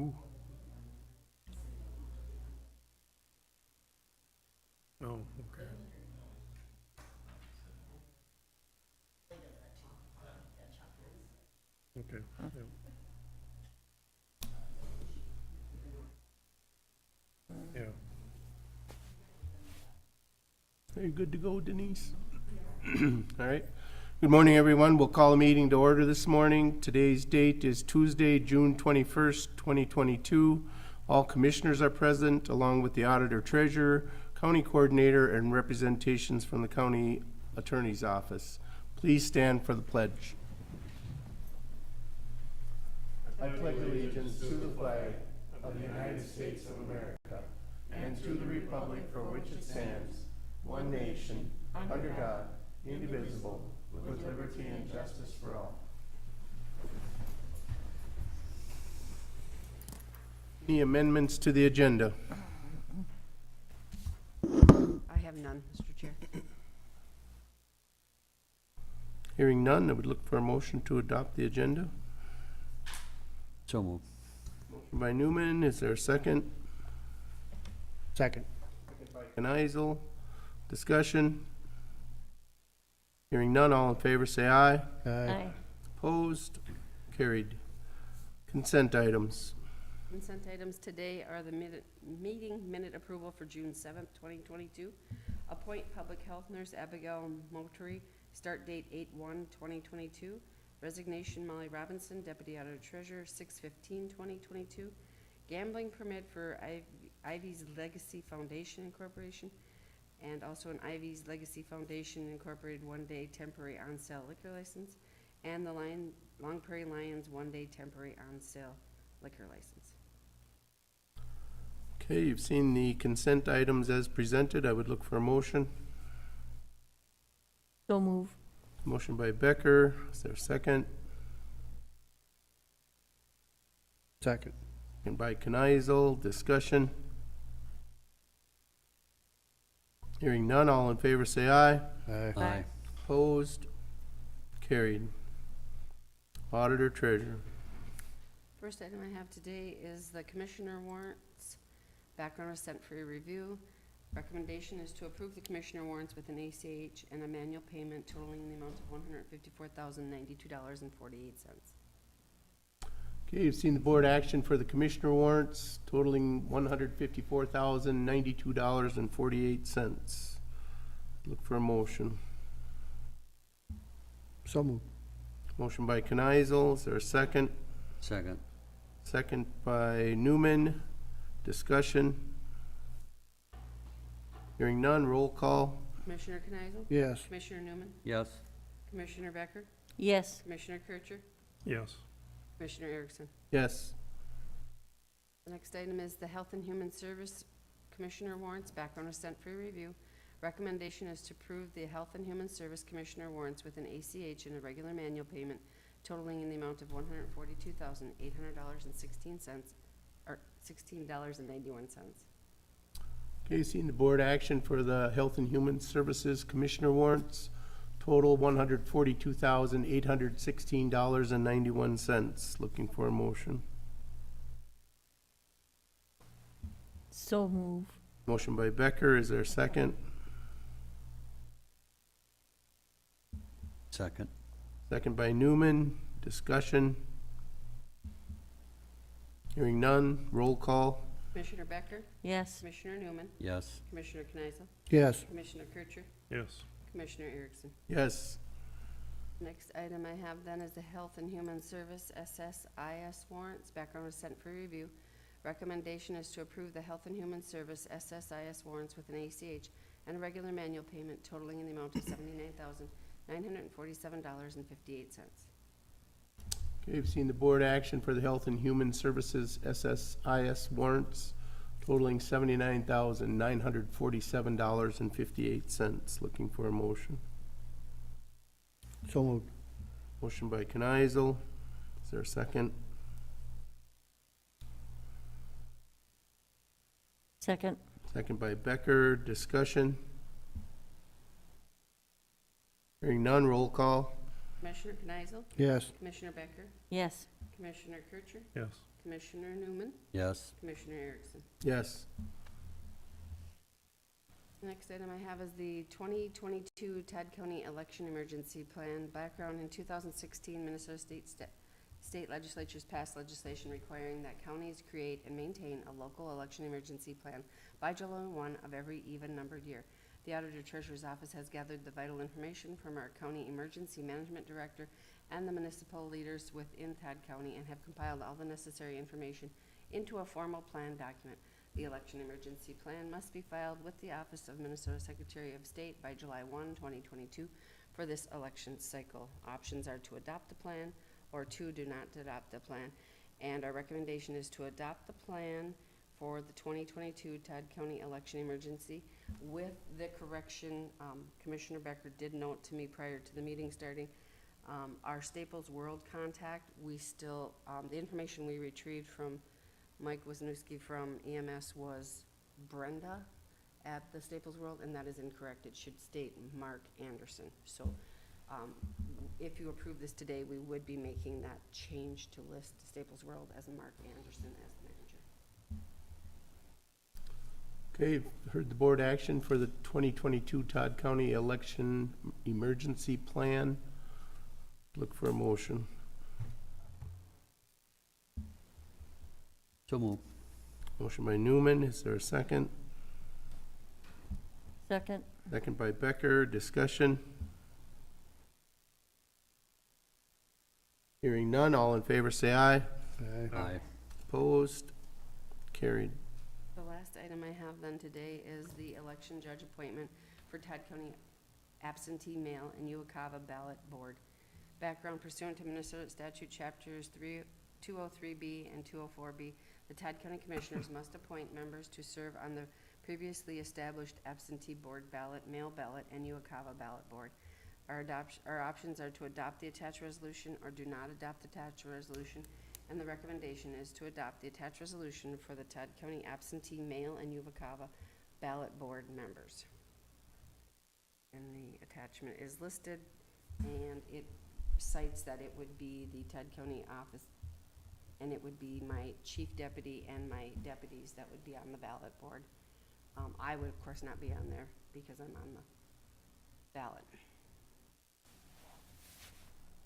Ooh. Oh, okay. Okay, yeah. Yeah. Are you good to go, Denise? All right. Good morning, everyone. We'll call a meeting to order this morning. Today's date is Tuesday, June 21st, 2022. All commissioners are present, along with the auditor treasurer, county coordinator, and representations from the county attorney's office. Please stand for the pledge. I pledge allegiance to the flag of the United States of America and to the republic for which it stands, one nation, under God, indivisible, with liberty and justice for all. Any amendments to the agenda? I have none, Mr. Chair. Hearing none, I would look for a motion to adopt the agenda. So moved. Motion by Newman, is there a second? Second. Second by Kneisel. Discussion? Hearing none, all in favor say aye. Aye. Opposed? Carried. Consent items. Consent items today are the meeting minute approval for June 7th, 2022. Appoint public health nurse Abigail Motory, start date 8/1/2022. Resignation Molly Robinson, deputy auditor treasurer, 6/15/2022. Gambling permit for Ivy's Legacy Foundation Incorporation, and also an Ivy's Legacy Foundation Incorporated one-day temporary on-sale liquor license, and the Long Prairie Lions one-day temporary on-sale liquor license. Okay, you've seen the consent items as presented. I would look for a motion. So move. Motion by Becker. Is there a second? Second. And by Kneisel. Discussion. Hearing none, all in favor say aye. Aye. Opposed? Carried. Auditor treasurer. First item I have today is the commissioner warrants. Background is sent for your review. Recommendation is to approve the commissioner warrants with an ACH and a manual payment totaling the amount of $154,092.48. Okay, you've seen the board action for the commissioner warrants totaling $154,092.48. Look for a motion. So moved. Motion by Kneisel. Is there a second? Second. Second by Newman. Discussion. Hearing none, roll call. Commissioner Kneisel? Yes. Commissioner Newman? Yes. Commissioner Becker? Yes. Commissioner Kircher? Yes. Commissioner Erickson? Yes. The next item is the Health and Human Service Commissioner warrants. Background is sent for your review. Recommendation is to approve the Health and Human Service Commissioner warrants with an ACH and a regular manual payment totaling in the amount of $142,800.16 or $16.91. Okay, you've seen the board action for the Health and Human Services Commissioner warrants. Total $142,816.91. Looking for a motion. So move. Motion by Becker. Is there a second? Second. Second by Newman. Discussion. Hearing none. Roll call. Commissioner Becker? Yes. Commissioner Newman? Yes. Commissioner Kneisel? Yes. Commissioner Kircher? Yes. Commissioner Erickson? Yes. Next item I have then is the Health and Human Service SSIS warrants. Background is sent for review. Recommendation is to approve the Health and Human Service SSIS warrants with an ACH and a regular manual payment totaling in the amount of $79,947.58. Okay, you've seen the board action for the Health and Human Services SSIS warrants totaling $79,947.58. Looking for a motion. So moved. Motion by Kneisel. Is there a second? Second. Second by Becker. Discussion. Hearing none, roll call. Commissioner Kneisel? Yes. Commissioner Becker? Yes. Commissioner Kircher? Yes. Commissioner Newman, Yes. Commissioner Erickson. Yes. Next item I have is the 2022 Todd County Election Emergency Plan. Background: in 2016, Minnesota State legislatures passed legislation requiring that counties create and maintain a local election emergency plan by July 1 of every even-numbered year. The Auditor Treasurer's Office has gathered the vital information from our County Emergency Management Director and the municipal leaders within Todd County and have compiled all the necessary information into a formal plan document. The election emergency plan must be filed with the Office of Minnesota Secretary of State by July 1, 2022 for this election cycle. Options are to adopt the plan or to do not adopt the plan. And our recommendation is to adopt the plan for the 2022 Todd County election emergency with the correction, Commissioner Becker did note to me prior to the meeting starting, our Staples World contact, we still, the information we retrieved from Mike Wisniewski from EMS was Brenda at the Staples World, and that is incorrect. It should state Mark Anderson. So if you approve this today, we would be making that change to list Staples World as Mark Anderson as the manager. Okay, heard the board action for the 2022 Todd County Election Emergency Plan. Look for a motion. So moved. Motion by Newman, is there a second? Second. Second by Becker, discussion. Hearing none, all in favor say aye. Aye. Opposed? Carried. The last item I have then today is the election judge appointment for Todd County absentee mail and Uwakava ballot board. Background: pursuant to Minnesota statute chapters 203B and 204B, the Todd County Commissioners must appoint members to serve on the previously established absentee board ballot, mail ballot, and Uwakava ballot board. Our options are to adopt the attached resolution or do not adopt the attached resolution, and the recommendation is to adopt the attached resolution for the Todd County absentee mail and Uwakava ballot board members. And the attachment is listed, and it cites that it would be the Todd County office, and it would be my chief deputy and my deputies that would be on the ballot board. I would, of course, not be on there because I'm on the ballot.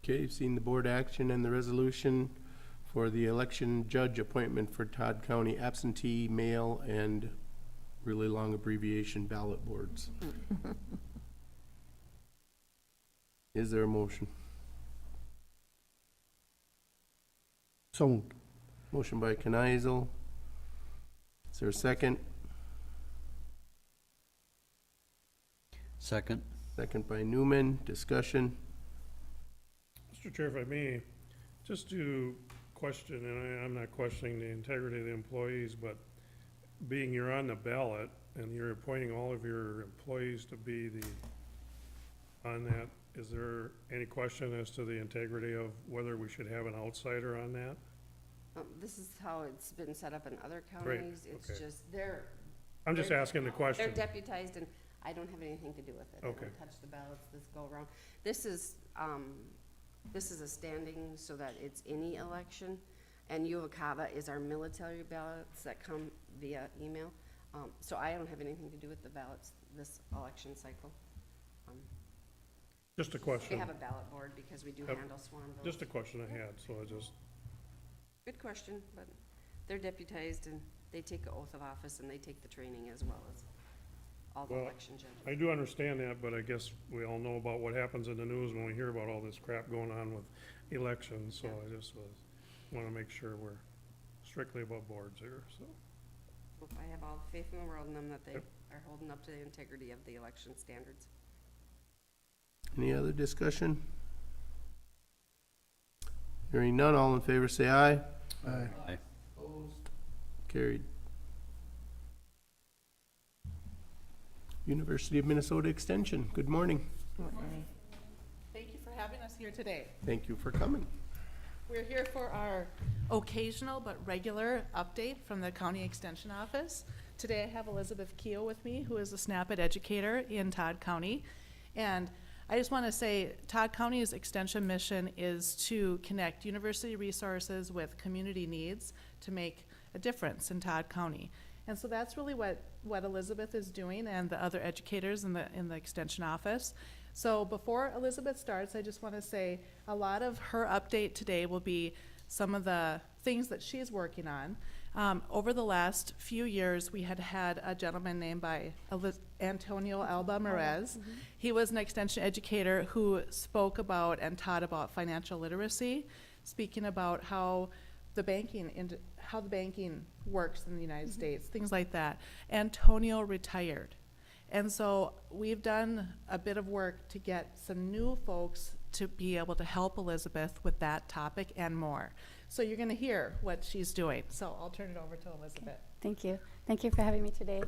Okay, you've seen the board action and the resolution for the election judge appointment for Todd County absentee, mail, and really long abbreviation ballot boards. Is there a motion? So moved. Motion by Kneisel. Is there a second? Second. Second by Newman. Discussion. Mr. Chair, if I may, just to question, and I'm not questioning the integrity of the employees, but being you're on the ballot and you're appointing all of your employees to be on that, is there any question as to the integrity of whether we should have an outsider on that? This is how it's been set up in other counties. It's okay. just, I'm just asking the they're question. deputized, and I don't have anything to do with it. I Okay. don't touch the ballots this go around. This is a standing so that it's any election, and Uwakava is our military ballots that come via email. So I don't have anything to do with the ballots this election cycle. Just a We question. have a ballot board because we do Yep. handle sworn votes. Just a question I had, so I just, Good question, but they're deputized and they take an oath of office and they take the training as well as all the Well, election judges. I do understand that, but I guess we all know about what happens in the news when we hear about all this crap going on with elections, so I just want to make sure we're strictly above boards here, so. I have all the faith in the world in them that they Yep. are holding up to the integrity of the election standards. Any other discussion? Hearing none, all in favor say aye. Aye. Opposed? Carried. University of Minnesota Extension, good morning. Thank you for having us here today. Thank you for coming. We're here for our occasional but regular update from the County Extension Office. Today I have Elizabeth Keogh with me, who is a SNAP-Ed educator in Todd County. And I just want to say Todd County's extension mission is to connect university resources with community needs to make a difference in Todd County. And so that's really what Elizabeth is doing and the other educators in the extension office. So before Elizabeth starts, I just want to say a lot of her update today will be some of the things that she's working on. Over the last few years, we had a gentleman named by Antonio Alba Merez. He was an extension educator who spoke about and taught about financial literacy, speaking about how the banking works in the United States, things like that. Antonio retired. And so we've done a bit of work to get some new folks to be able to help Elizabeth with that topic and more. So you're going to hear what she's doing. So I'll turn it over to Elizabeth. Thank you. Thank you for having me today.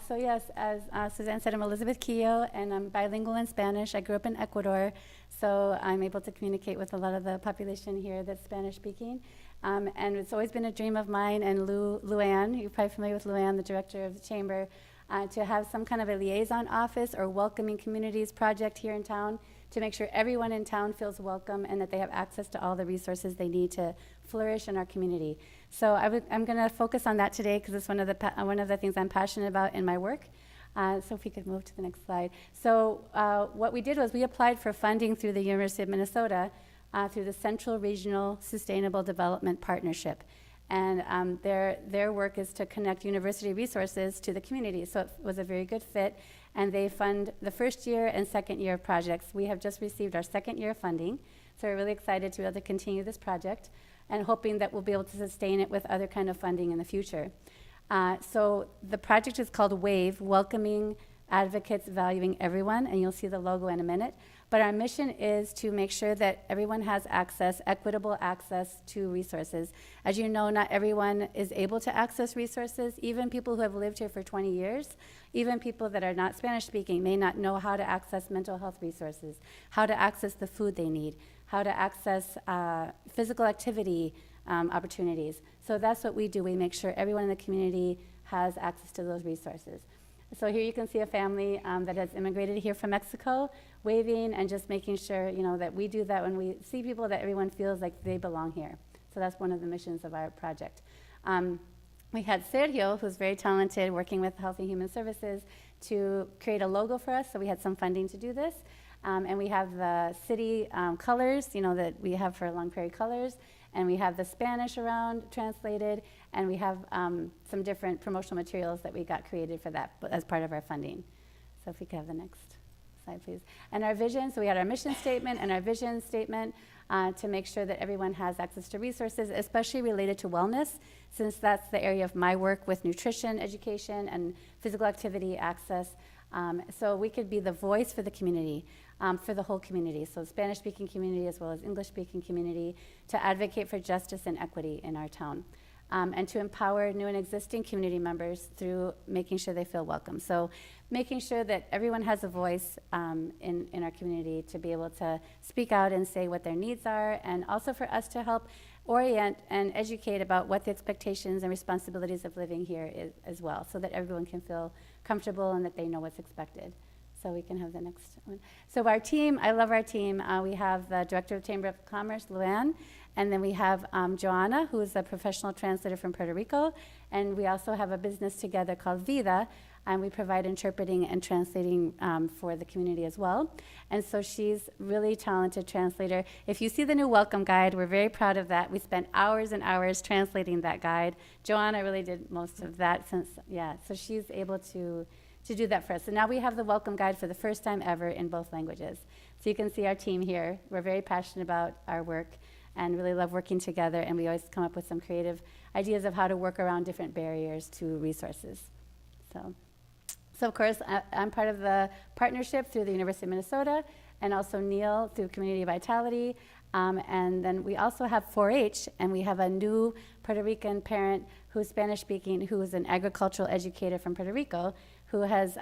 So yes, as Suzanne said, I'm Elizabeth Quillo, and I'm bilingual in Spanish. I grew up in Ecuador, so I'm able to communicate with a lot of the population here that's Spanish speaking. And it's always been a dream of mine and Luann, you're probably familiar with Luann, the director of the chamber, to have some kind of a liaison office or welcoming communities project here in town to make sure everyone in town feels welcome and that they have access to all the resources they need to flourish in our community. So I'm going to focus on that today because it's one of the things I'm passionate about in my work. So if we could move to the next slide. So what we did was we applied for funding through the University of Minnesota through the Central Regional Sustainable Development Partnership. And their work is to connect university resources to the community. So it was a very good fit. And they fund the first year and second year of projects. We have just received our second year of funding. So we're really excited to be able to continue this project and hoping that we'll be able to sustain it with other kind of funding in the future. So the project is called WAVE, Welcoming Advocates Valuing Everyone, and you'll see the logo in a minute. But our mission is to make sure that everyone has access, equitable access to resources. As you know, not everyone is able to access resources. Even people who have lived here for 20 years, even people that are not Spanish speaking may not know how to access mental health resources, how to access the food they need, how to access physical activity opportunities. So that's what we do. We make sure everyone in the community has access to those resources. So here you can see a family that has immigrated here from Mexico, waving and just making sure, that we do that when we see people, that everyone feels like they belong here. So that's one of the missions of our project. We had Sergio, who's very talented, working with Health and Human Services, to create a logo for us. So we had some funding to do this. And we have the city colors, that we have for Long Prairie Colors. And we have the Spanish around translated, and we have some different promotional materials that we got created for that as part of our funding. So if we could have the next slide, please. And our vision, so we had our mission statement and our vision statement to make sure that everyone has access to resources, especially related to wellness, since that's the area of my work with nutrition, education, and physical activity access. So we could be the voice for the community, for the whole community, so Spanish-speaking community as well as English-speaking community, to advocate for justice and equity in our town, and to empower new and existing community members through making sure they feel welcome. So making sure that everyone has a voice in our community to be able to speak out and say what their needs are, and also for us to help orient and educate about what the expectations and responsibilities of living here is as well, so that everyone can feel comfortable and that they know what's expected. So we can have the next one. So our team, I love our team. We have the Director of Chamber of Commerce, Luann, and then we have Joanna, who is a professional translator from Puerto Rico, and we also have a business together called Vida, and we provide interpreting and translating for the community as well. And so she's really talented translator. If you see the new welcome guide, we're very proud of that. We spent hours and hours translating that guide. Joanna really did most of that so she's able to do that for us. So now we have the welcome guide for the first time ever in both languages. So you can see our team here. We're very passionate about our work and really love working together, and we always come up with some creative ideas of how to work around different barriers to resources. So of course, I'm part of the partnership through the University of Minnesota, and also Neil through Community Vitality. And then we also have 4-H, and we have a new Puerto Rican parent who's Spanish speaking, who is an agricultural educator from Puerto Rico, who is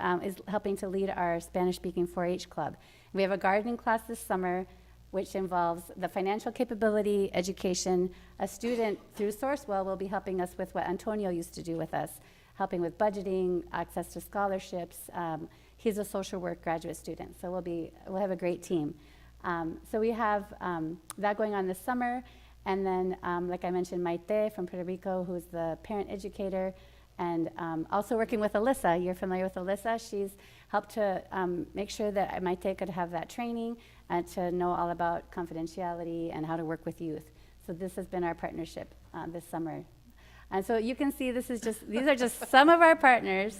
helping to lead our Spanish speaking 4-H club. We have a gardening class this summer, which involves the financial capability education. A student through Sourcewell will be helping us with what Antonio used to do with us, helping with budgeting, access to scholarships. He's a social work graduate student, so we'll have a great team. So we have that going on this summer, and then, like I mentioned, Maite from Puerto Rico, who's the parent educator, and also working with Alyssa. You're familiar with Alyssa? She's helped to make sure that Maite could have that training and to know all about confidentiality and how to work with youth. So this has been our partnership this summer. And so you can see these are just some of our partners,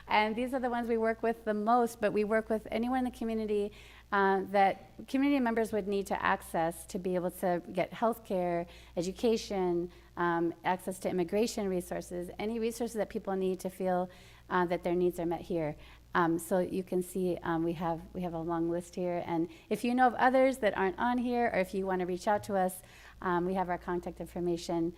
and these are the ones we work with the most, but we work with anyone in the community that community members would need to access to be able to get healthcare, education, access to immigration resources, any resources that people need to feel that their needs are met here. So you can see we have a long list here, and if you know of others that aren't on here, or if you want to reach out to us, we have our contact information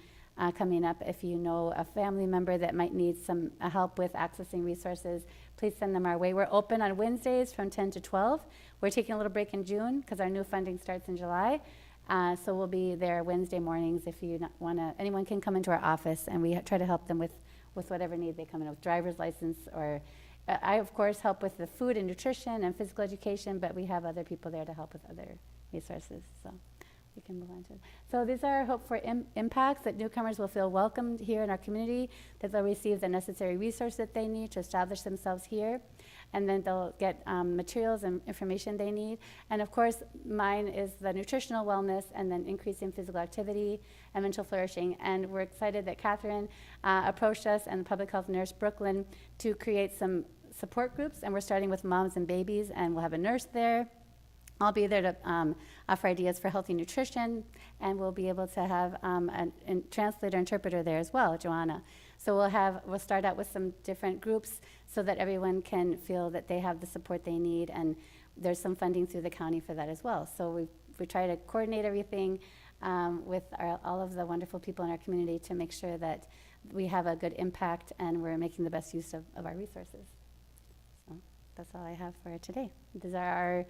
coming up. If you know a family member that might need some help with accessing resources, please send them our way. We're open on Wednesdays from 10 to 12. We're taking a little break in June because our new funding starts in July. So we'll be there Wednesday mornings if you want to. Anyone can come into our office, and we try to help them with whatever need they come in with, driver's license, or I, of course, help with the food and nutrition and physical education, but we have other people there to help with other resources. So we can move on to. So these are our hope for impacts, that newcomers will feel welcomed here in our community, that they'll receive the necessary resources that they need to establish themselves here, and then they'll get materials and information they need. And of course, mine is the nutritional wellness, and then increasing physical activity and mental flourishing. And we're excited that Catherine approached us and the public health nurse Brooklyn to create some support groups, and we're starting with moms and babies, and we'll have a nurse there. I'll be there to offer ideas for healthy nutrition, and we'll be able to have a translator, interpreter there as well, Joanna. So we'll start out with some different groups so that everyone can feel that they have the support they need, and there's some funding through the county for that as well. So we try to coordinate everything with all of the wonderful people in our community to make sure that we have a good impact and we're making the best use of our resources. So that's all I have for today. These are our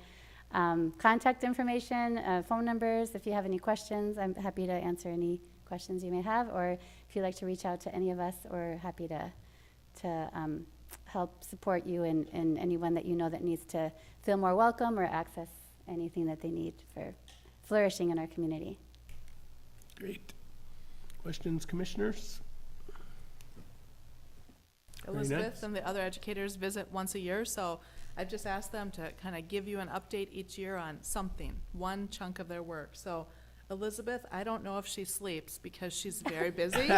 contact information, phone numbers. If you have any questions, I'm happy to answer any questions you may have, or if you'd like to reach out to any of us, we're happy to help support you and anyone that you know that needs to feel more welcome or access anything that they need for flourishing in our community. Great. Questions, commissioners? Elizabeth and the other educators visit once a year, so I've just asked them to kind of give you an update each year on something, one chunk of their work. So Elizabeth, I don't know if she sleeps because she's very busy.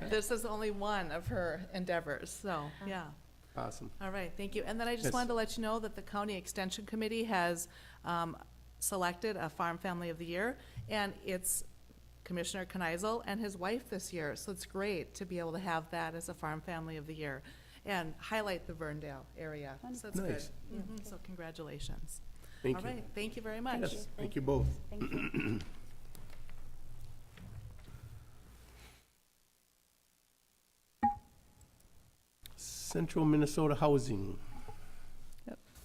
This is only one of her endeavors, so, yeah. Awesome. All right, thank you. And then I just Yes. wanted to let you know that the County Extension Committee has selected a Farm Family of the Year, and it's Commissioner Kneisel and his wife this year. So it's great to be able to have that as a Farm Family of the Year and highlight the Verndale area. So that's Nice. good. So congratulations. Thank All you. right, thank you very much. Yes, thank you both. Thank you. Central Minnesota Housing.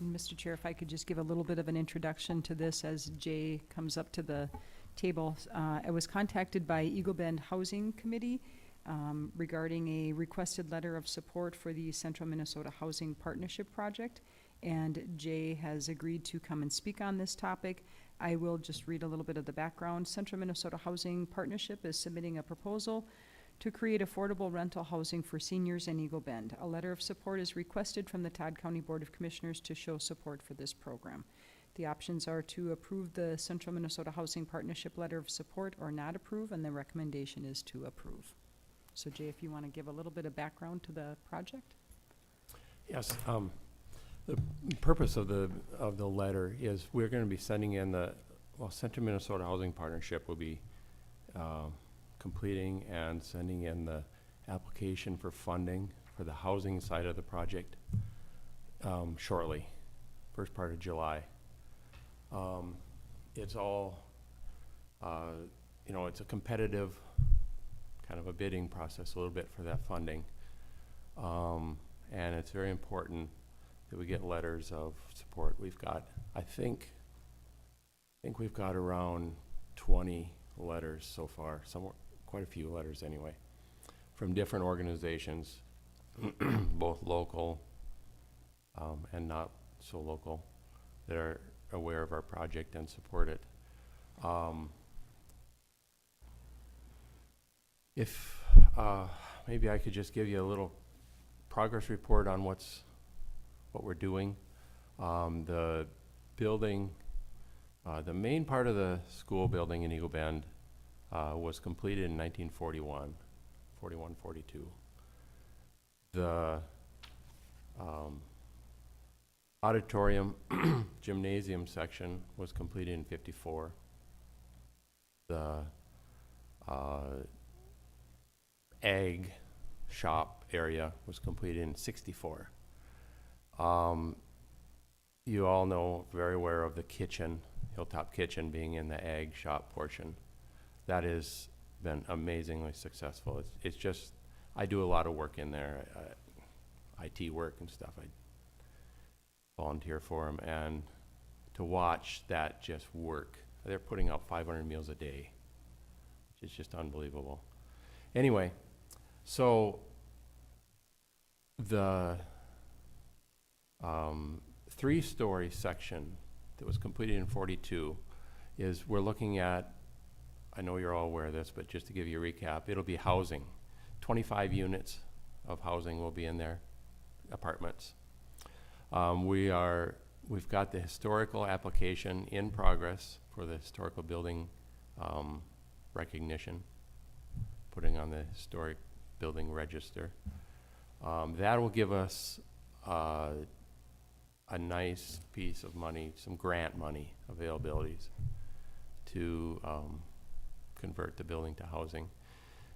Mr. Chair, if I could just give a little bit of an introduction to this as Jay comes up to the table. I was contacted by Eagle Bend Housing Committee regarding a requested letter of support for the Central Minnesota Housing Partnership Project, and Jay has agreed to come and speak on this topic. I will just read a little bit of the background. Central Minnesota Housing Partnership is submitting a proposal to create affordable rental housing for seniors in Eagle Bend. A letter of support is requested from the Todd County Board of Commissioners to show support for this program. The options are to approve the Central Minnesota Housing Partnership letter of support or not approve, and the recommendation is to approve. So Jay, if you want to give a little bit of background to the project? Yes, the purpose of the letter is we're going to be sending in Central Minnesota Housing Partnership will be completing and sending in the application for funding for the housing side of the project shortly, first part of July. It's all, it's a competitive kind of a bidding process a little bit for that funding. And it's very important that we get letters of support. We've got, I think we've got around 20 letters so far, quite a few letters anyway, from different organizations, both local and not so local, that are aware of our project and support it. If maybe I could just give you a little progress report on what we're doing. The building, the main part of the school building in Eagle Bend was completed in 1941, 42. The auditorium gymnasium section was completed in 54. The ag shop area was completed in 64. You all know, very aware of the kitchen, Hilltop Kitchen being in the ag shop portion. That has been amazingly successful. It's just, I do a lot of work in there, IT work and stuff. I volunteer for them, and to watch that just work. They're putting out 500 meals a day, which is just unbelievable. Anyway, so the 3-story section that was completed in 42 is, we're looking at, I know you're all aware of this, but just to give you a recap, it'll be housing. 25 units of housing will be in there, apartments. We've got the historical application in progress for the historical building recognition, putting on the historic building register. That will give us a nice piece of money, some grant money availabilities to convert the building to housing.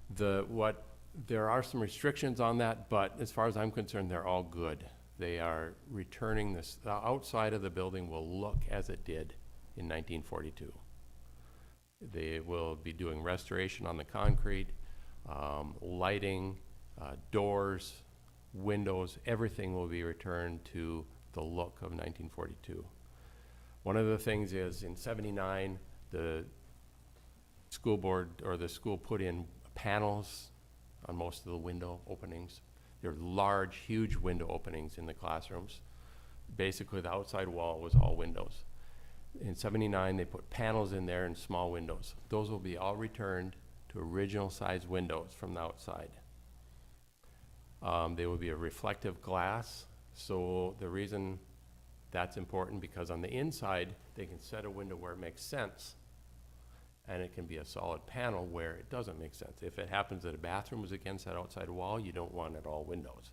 There are some restrictions on that, but as far as I'm concerned, they're all good. They are returning this. The outside of the building will look as it did in 1942. They will be doing restoration on the concrete, lighting, doors, windows, everything will be returned to the look of 1942. One of the things is, in 79, the school board, or the school, put in panels on most of the window openings. There are large, huge window openings in the classrooms. Basically, the outside wall was all windows. In 79, they put panels in there and small windows. Those will be all returned to original size windows from the outside. They will be a reflective glass. So the reason that's important, because on the inside, they can set a window where it makes sense, and it can be a solid panel where it doesn't make sense. If it happens that a bathroom is against that outside wall, you don't want it all windows.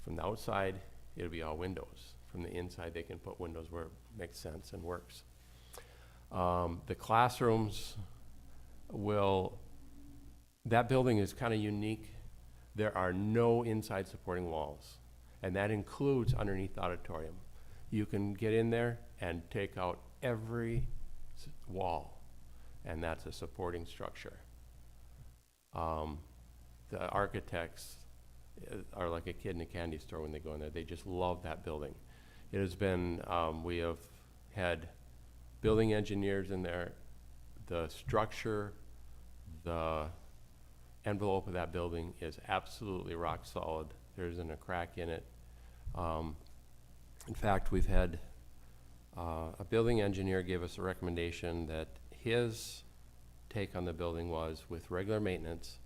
From the outside, it'll be all windows. From the inside, they can put windows where it makes sense and works. The classrooms that building is kind of unique. There are no inside supporting walls, and that includes underneath the auditorium. You can get in there and take out every wall, and that's a supporting structure. The architects are like a kid in a candy store when they go in there. They just love that building. It has been, we have had building engineers in there. The structure, the envelope of that building is absolutely rock solid. There isn't a crack in it. In fact, we've had a building engineer give us a recommendation that his take on the building was, with regular maintenance,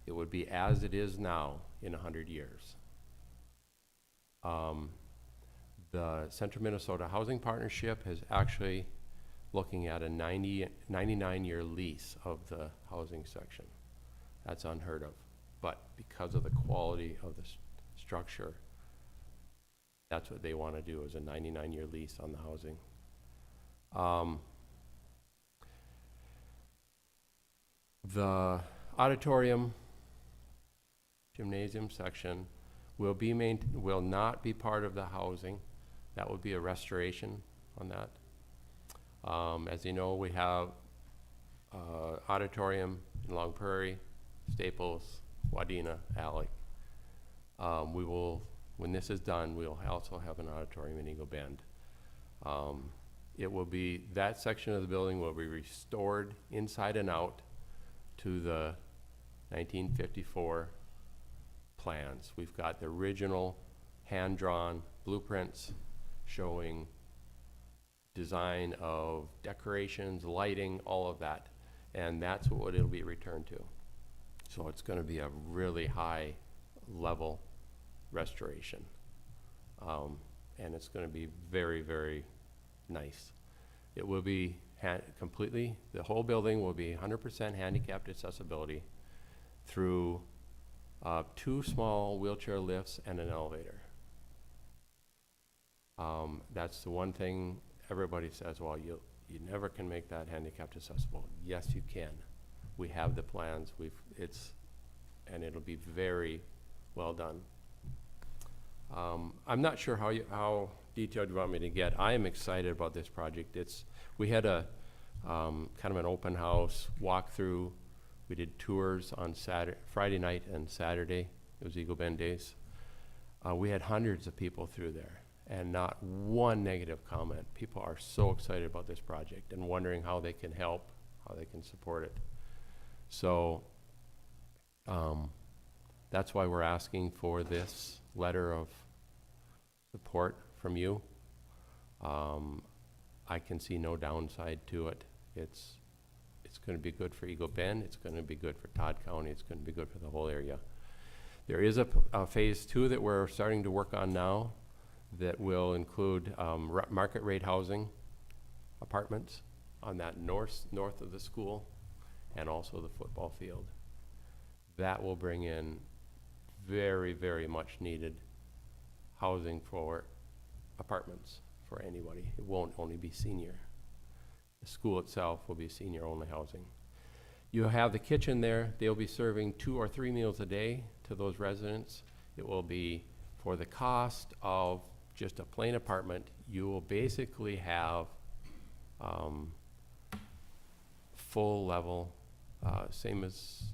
it would be as it is now in 100 years. The Central Minnesota Housing Partnership is actually looking at a 99-year lease of the housing section. That's unheard of. But because of the quality of the structure, that's what they want to do, is a 99-year lease on the housing. The auditorium, gymnasium section will not be part of the housing. That would be a restoration on that. As you know, we have auditorium in Long Prairie, Staples, Wadena, Alec. When this is done, we'll also have an auditorium in Eagle Bend. That section of the building will be restored inside and out to the 1954 plans. We've got the original hand-drawn blueprints showing design of decorations, lighting, all of that. And that's what it'll be returned to. So it's gonna be a really high level restoration. And it's gonna be very, very nice. It will be completely, the whole building will be 100% handicapped accessibility through 2 small wheelchair lifts and an elevator. That's the one thing everybody says, well, you never can make that handicapped accessible. Yes, you can. We have the plans. And it'll be very well done. I'm not sure how detailed you want me to get. I am excited about this project. We had a kind of an open house walkthrough. We did tours on Friday night and Saturday. It was Eagle Bend Days. We had hundreds of people through there, and not one negative comment. People are so excited about this project and wondering how they can help, how they can support it. So that's why we're asking for this letter of support from you. I can see no downside to it. It's going to be good for Eagle Bend. It's going to be good for Todd County. It's going to be good for the whole area. There is a phase 2 that we're starting to work on now that will include market rate housing apartments on that north of the school and also the football field. That will bring in very, very much needed housing for apartments for anybody. It won't only be senior. The school itself will be senior-only housing. You have the kitchen there. They'll be serving 2 or 3 meals a day to those residents. It will be for the cost of just a plain apartment. You will basically have full level, same as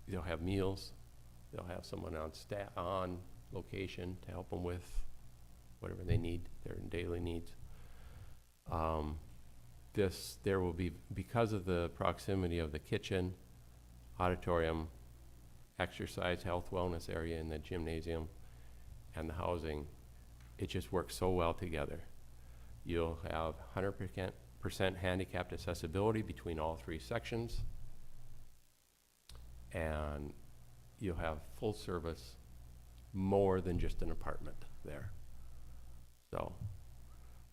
they'll have meals. They'll have someone on location to help them with whatever they need, their daily needs. There will be, because of the proximity of the kitchen, auditorium, exercise, health, wellness area in the gymnasium, and the housing, it just works so well together. You'll have 100% handicapped accessibility between all 3 sections, and you'll have full service, more than just an apartment there. So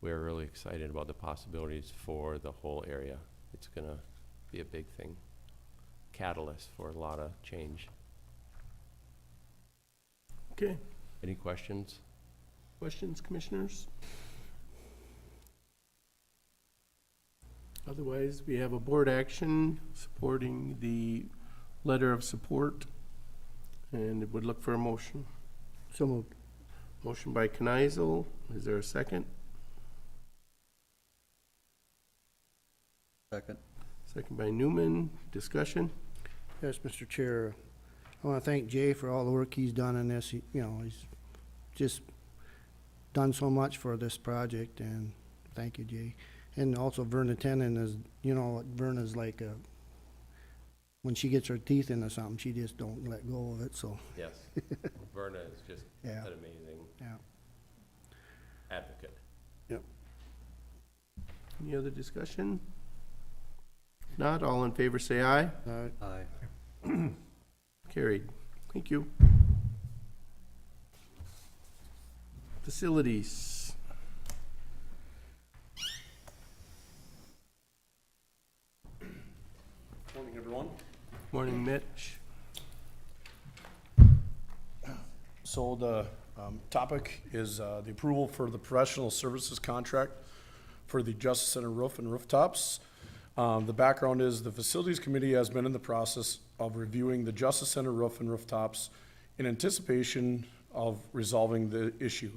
we're really excited about the possibilities for the whole area. It's gonna be a big thing, catalyst for a lot of change. Okay. Any questions? Questions, commissioners? Otherwise, we have a board action supporting the letter of support, and it would look for a motion. So moved. Motion by Kneisel. Is there a second? Second. Second by Newman. Discussion? Yes, Mr. Chair. I want to thank Jay for all the work he's done in this. He's just done so much for this project, and thank you, Jay. And also Verna Tenen is, Verna's like when she gets her teeth into something, she just don't let go of it, so. Yes. Verna is just Yeah. an amazing Yeah. advocate. Any other discussion? If not, all in favor say aye. Aye. Carried. Thank you. Facilities. Morning, everyone. Morning, Mitch. So the topic is the approval for the professional services contract for the Justice Center roof and rooftops. The background is the Facilities Committee has been in the process of reviewing the Justice Center roof and rooftops in anticipation of resolving the issue.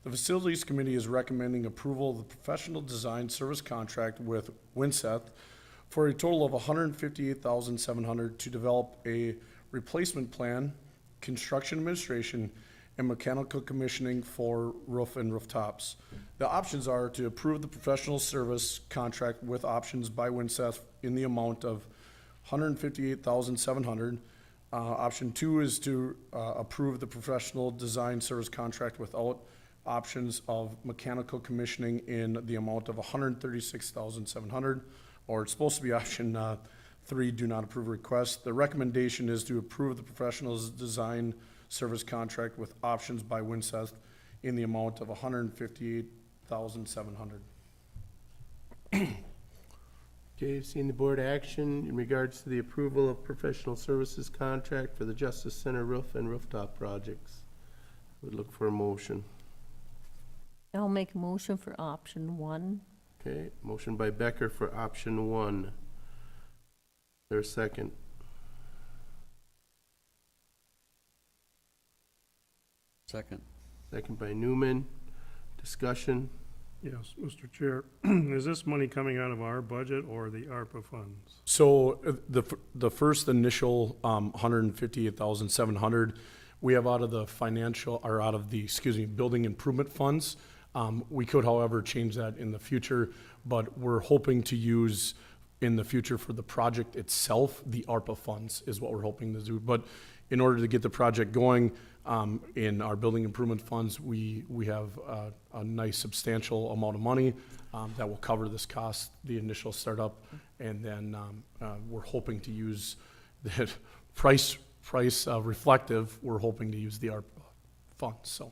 The Facilities Committee is recommending approval of the professional design service contract with Winseth for a total of $158,700 to develop a replacement plan, construction administration, and mechanical commissioning for roof and rooftops. The options are to approve the professional service contract with options by Winseth in the amount of $158,700. Option 2 is to approve the professional design service contract without options of mechanical commissioning in the amount of $136,700, or it's supposed to be option 3, do not approve request. The recommendation is to approve the professional's design service contract with options by Winseth in the amount of $158,700. Okay, seeing the board action in regards to the approval of professional services contract for the Justice Center roof and rooftop projects. Would look for a motion. I'll make a motion for option 1. Okay, motion by Becker for option 1. There's a second. Second. Second by Newman. Discussion. Yes, Mr. Chair, is this money coming out of our budget or the ARPA funds? So the first initial 158,700, we have out of the financial, or out of the, building improvement funds. We could, however, change that in the future, but we're hoping to use in the future for the project itself, the ARPA funds is what we're hoping to do. But in order to get the project going, in our building improvement funds, we have a nice substantial amount of money that will cover this cost, the initial startup, and then we're hoping to use that price reflective. We're hoping to use the ARPA funds. So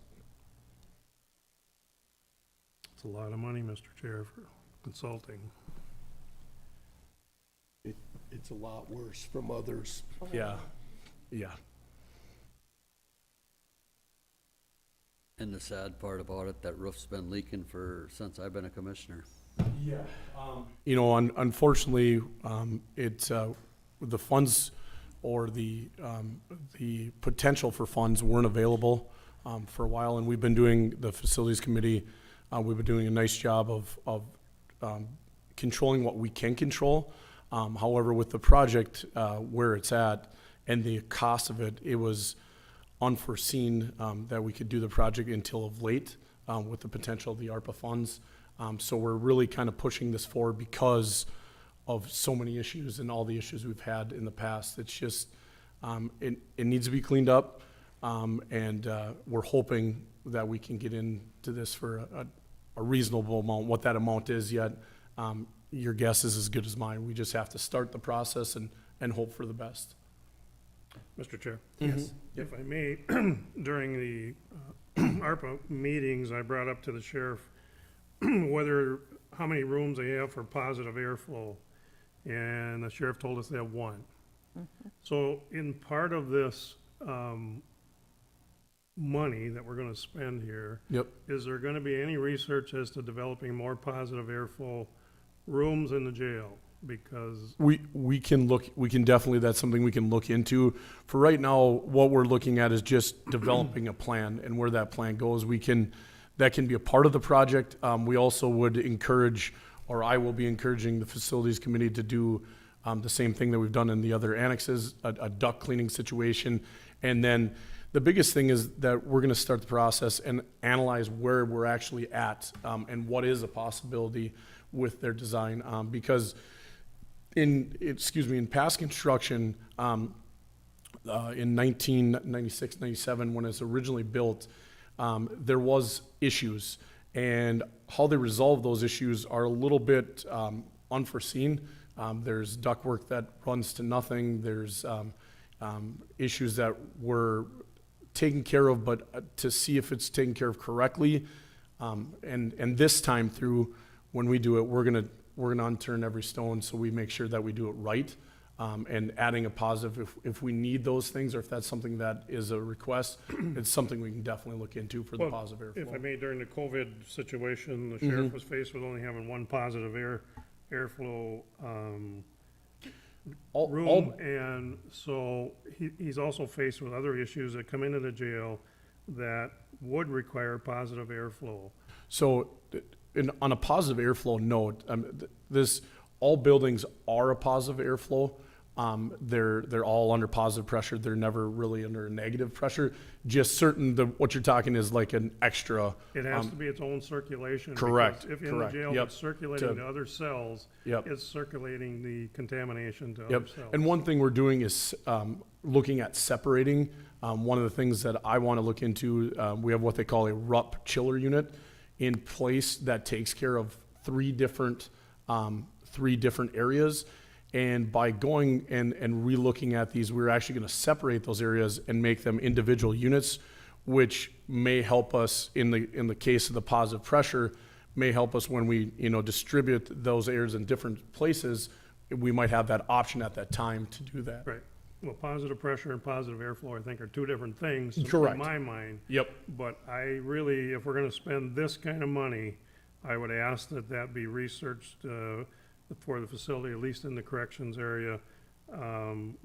It's a lot of money, Mr. Chair, for consulting. It's a lot worse from others. yeah. And the sad part about it, that roof's been leaking since I've been a commissioner. Yeah. You know, unfortunately, it's the funds or the potential for funds weren't available for a while, and we've been doing, the facilities committee, we've been doing a nice job of controlling what we can control. However, with the project where it's at and the cost of it, it was unforeseen that we could do the project until of late with the potential of the ARPA funds. So we're really kind of pushing this forward because of so many issues and all the issues we've had in the past. It's just, it needs to be cleaned up, and we're hoping that we can get into this for a reasonable amount. What that amount is yet, your guess is as good as mine. We just have to start the process and hope for the best. Mr. Chair? Yes. If I may, during the ARPA meetings, I brought up to the sheriff how many rooms they have for positive airflow, and the sheriff told us they have 1. So in part of this money that we're gonna spend here, Yep. is there gonna be any research as to developing more positive airflow rooms in the jail? Because We can definitely, that's something we can look into. For right now, what we're looking at is just developing a plan, and where that plan goes, that can be a part of the project. We also would encourage, or I will be encouraging the facilities committee to do the same thing that we've done in the other annexes, a duct cleaning situation. And then the biggest thing is that we're gonna start the process and analyze where we're actually at, and what is a possibility with their design, because in past construction, in 1996, 97, when it was originally built, there was issues, and how they resolve those issues are a little bit unforeseen. There's ductwork that runs to nothing. There's issues that were taken care of, but to see if it's taken care of correctly, and this time through, when we do it, we're gonna unturn every stone so we make sure that we do it right, and adding a positive if we need those things, or if that's something that is a request, it's something we can definitely look into for the Well, positive if I airflow. may, during the COVID situation, the sheriff was faced with only having 1 positive airflow room, and so he's also faced with other issues that come into the jail that would require positive airflow. So, on a positive airflow note, all buildings are a positive airflow, They're all under positive pressure. They're never really under negative pressure. Just certain, what you're talking is like an extra. It has to be its own circulation. Correct, Because if in the correct, jail yep. it's circulating To- to other cells, Yep. it's circulating the contamination to other Yep. cells. And one thing we're doing is looking at separating. One of the things that I want to look into, we have what they call a RUP chiller unit in place that takes care of three different areas. And by going and relooking at these, we're actually going to separate those areas and make them individual units, which may help us in the case of the positive pressure, may help us when we, distribute those areas in different places. We might have that option at that time to do that. Right. Well, positive pressure and positive airflow, I think, are two different things Correct. in my mind. Yep. But I really, if we're gonna spend this kind of money, I would ask that that be researched for the facility, at least in the corrections area,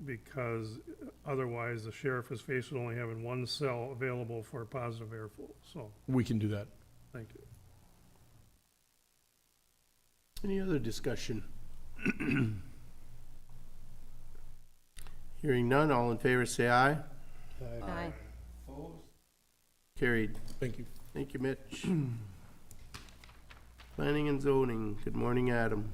because otherwise the sheriff is faced with only having one cell available for positive airflow. So, We can do that. thank you. Any other discussion? Hearing none, all in favor say aye. Aye. Carried. Thank you. Thank you, Mitch. Planning and zoning, good morning, Adam.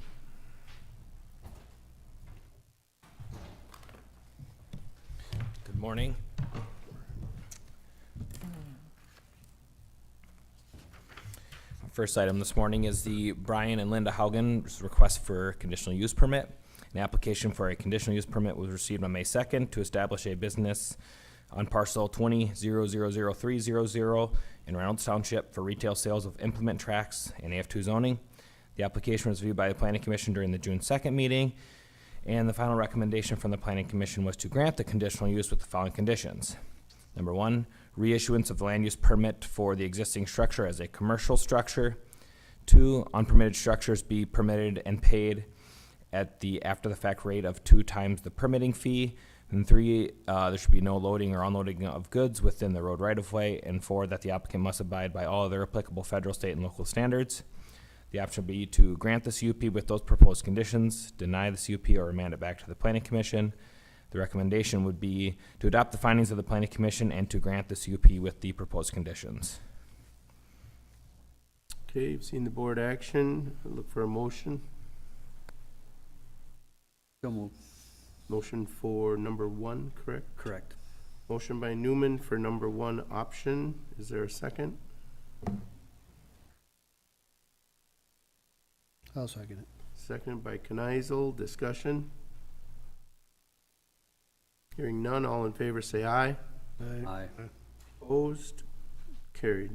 Good morning. First item this morning is the Brian and Linda Haugen's request for conditional use permit. An application for a conditional use permit was received on May 2nd to establish a business on parcel 20-000-300 in Reynolds Township for retail sales of implement tracks in AF2 zoning. The application was reviewed by the Planning Commission during the June 2nd meeting, and the final recommendation from the Planning Commission was to grant the conditional use with the following conditions. Number one, reissuance of the land use permit for the existing structure as a commercial structure. 2, unpermitted structures be permitted and paid at the after-the-fact rate of 2 times the permitting fee. And 3, there should be no loading or unloading of goods within the road right-of-way. And 4, that the applicant must abide by all other applicable federal, state, and local standards. The option would be to grant the CUP with those proposed conditions, deny the CUP, or remand it back to the Planning Commission. The recommendation would be to adopt the findings of the Planning Commission and to grant the CUP with the proposed conditions. Okay, you've seen the board action. Look for a motion. So moved. Motion for number 1, correct? Correct. Motion by Newman for number 1 option. Is there a second? I'll second it. Second by Kneisel. Discussion? Hearing none, all in favor say aye. Aye. Opposed? Carried.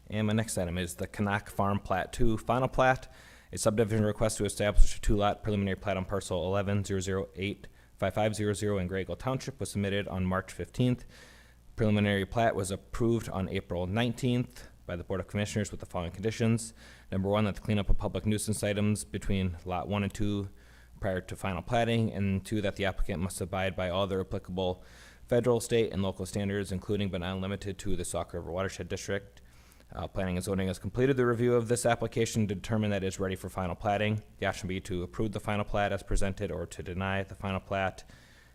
And my next item is the Canuck Farm Plat 2 Final Plat. A subdivision request to establish a 2-lot preliminary plat on parcel 11-008-5500 in Graygle Township was submitted on March 15th. Preliminary plat was approved on April 19th by the Board of Commissioners with the following conditions. Number 1, that the cleanup of public nuisance items between lot 1 and 2 prior to final platting, and 2, that the applicant must abide by all other applicable federal, state, and local standards, including but not limited to the Sauk River Watershed District. Planning and zoning has completed the review of this application to determine that it is ready for final platting. The option would be to approve the final plat as presented or to deny the final plat,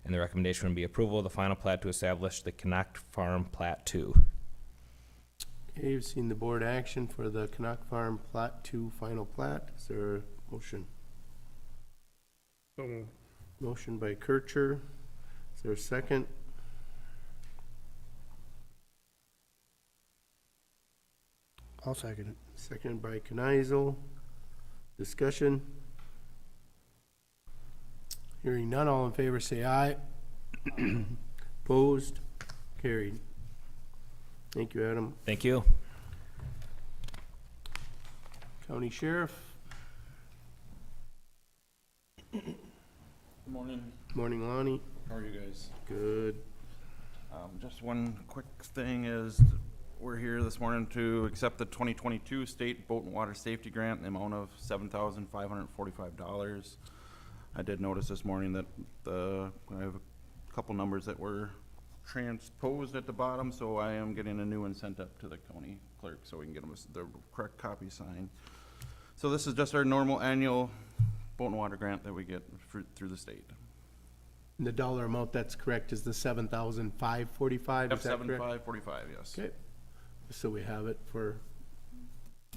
and the recommendation would be approval of the final plat to establish the Canuck Farm Plat 2. Okay, you've seen the board action for the Canuck Farm Plat 2 final plat. Is there a motion? So moved. Motion by Kircher. Is there a second? I'll second it. Second by Kneisel. Discussion? Hearing none, all in favor say aye. Opposed? Carried. Thank you, Adam. Thank you. County Sheriff. Morning. Morning, Lonnie. How are you guys? Good. Just one quick thing is we're here this morning to accept the 2022 State Boat and Water Safety Grant in the amount of $7,545. I did notice this morning that I have a couple numbers that were transposed at the bottom, so I am getting a new one sent up to the county clerk so we can get them the correct copy signed. So this is just our normal annual boat and water grant that we get through the state. And the dollar amount that's correct is the $7,545, Yep, is that correct? 7545, yes. Okay, so we have it for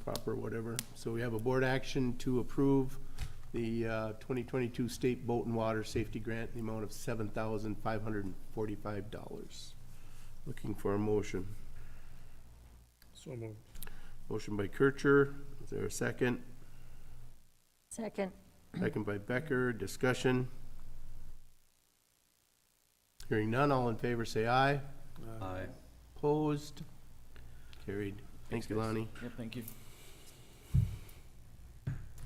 proper whatever. So we have a board action to approve the 2022 State Boat and Water Safety Grant in the amount of $7,545. Looking for a motion. So moved. Motion by Kircher, is there a second? Second. Second by Becker, discussion. Hearing none, all in favor say aye. Aye. Opposed? Carried. Thank you, Lonnie. Yep, thank you.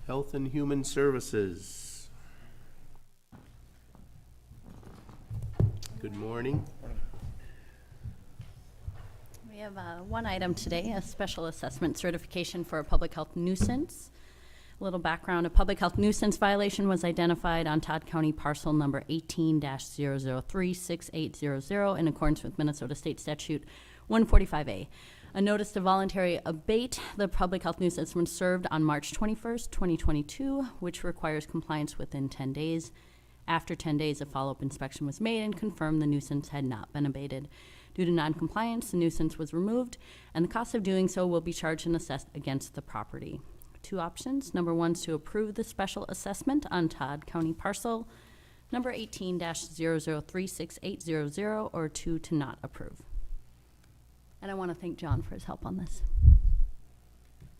Health and Human Services. Good morning. We have one item today, a special assessment certification for a public health nuisance. A little background, a public health nuisance violation was identified on Todd County parcel number 18-0036800 in accordance with Minnesota State Statute 145A. A notice to voluntary abate the public health nuisance was served on March 21st, 2022, which requires compliance within 10 days. After 10 days, a follow-up inspection was made and confirmed the nuisance had not been abated. Due to noncompliance, the nuisance was removed, and the cost of doing so will be charged and assessed against the property. Two options. Number one is to approve the special assessment on Todd County parcel number 18-0036800, or two, to not approve. And I want to thank John for his help on this.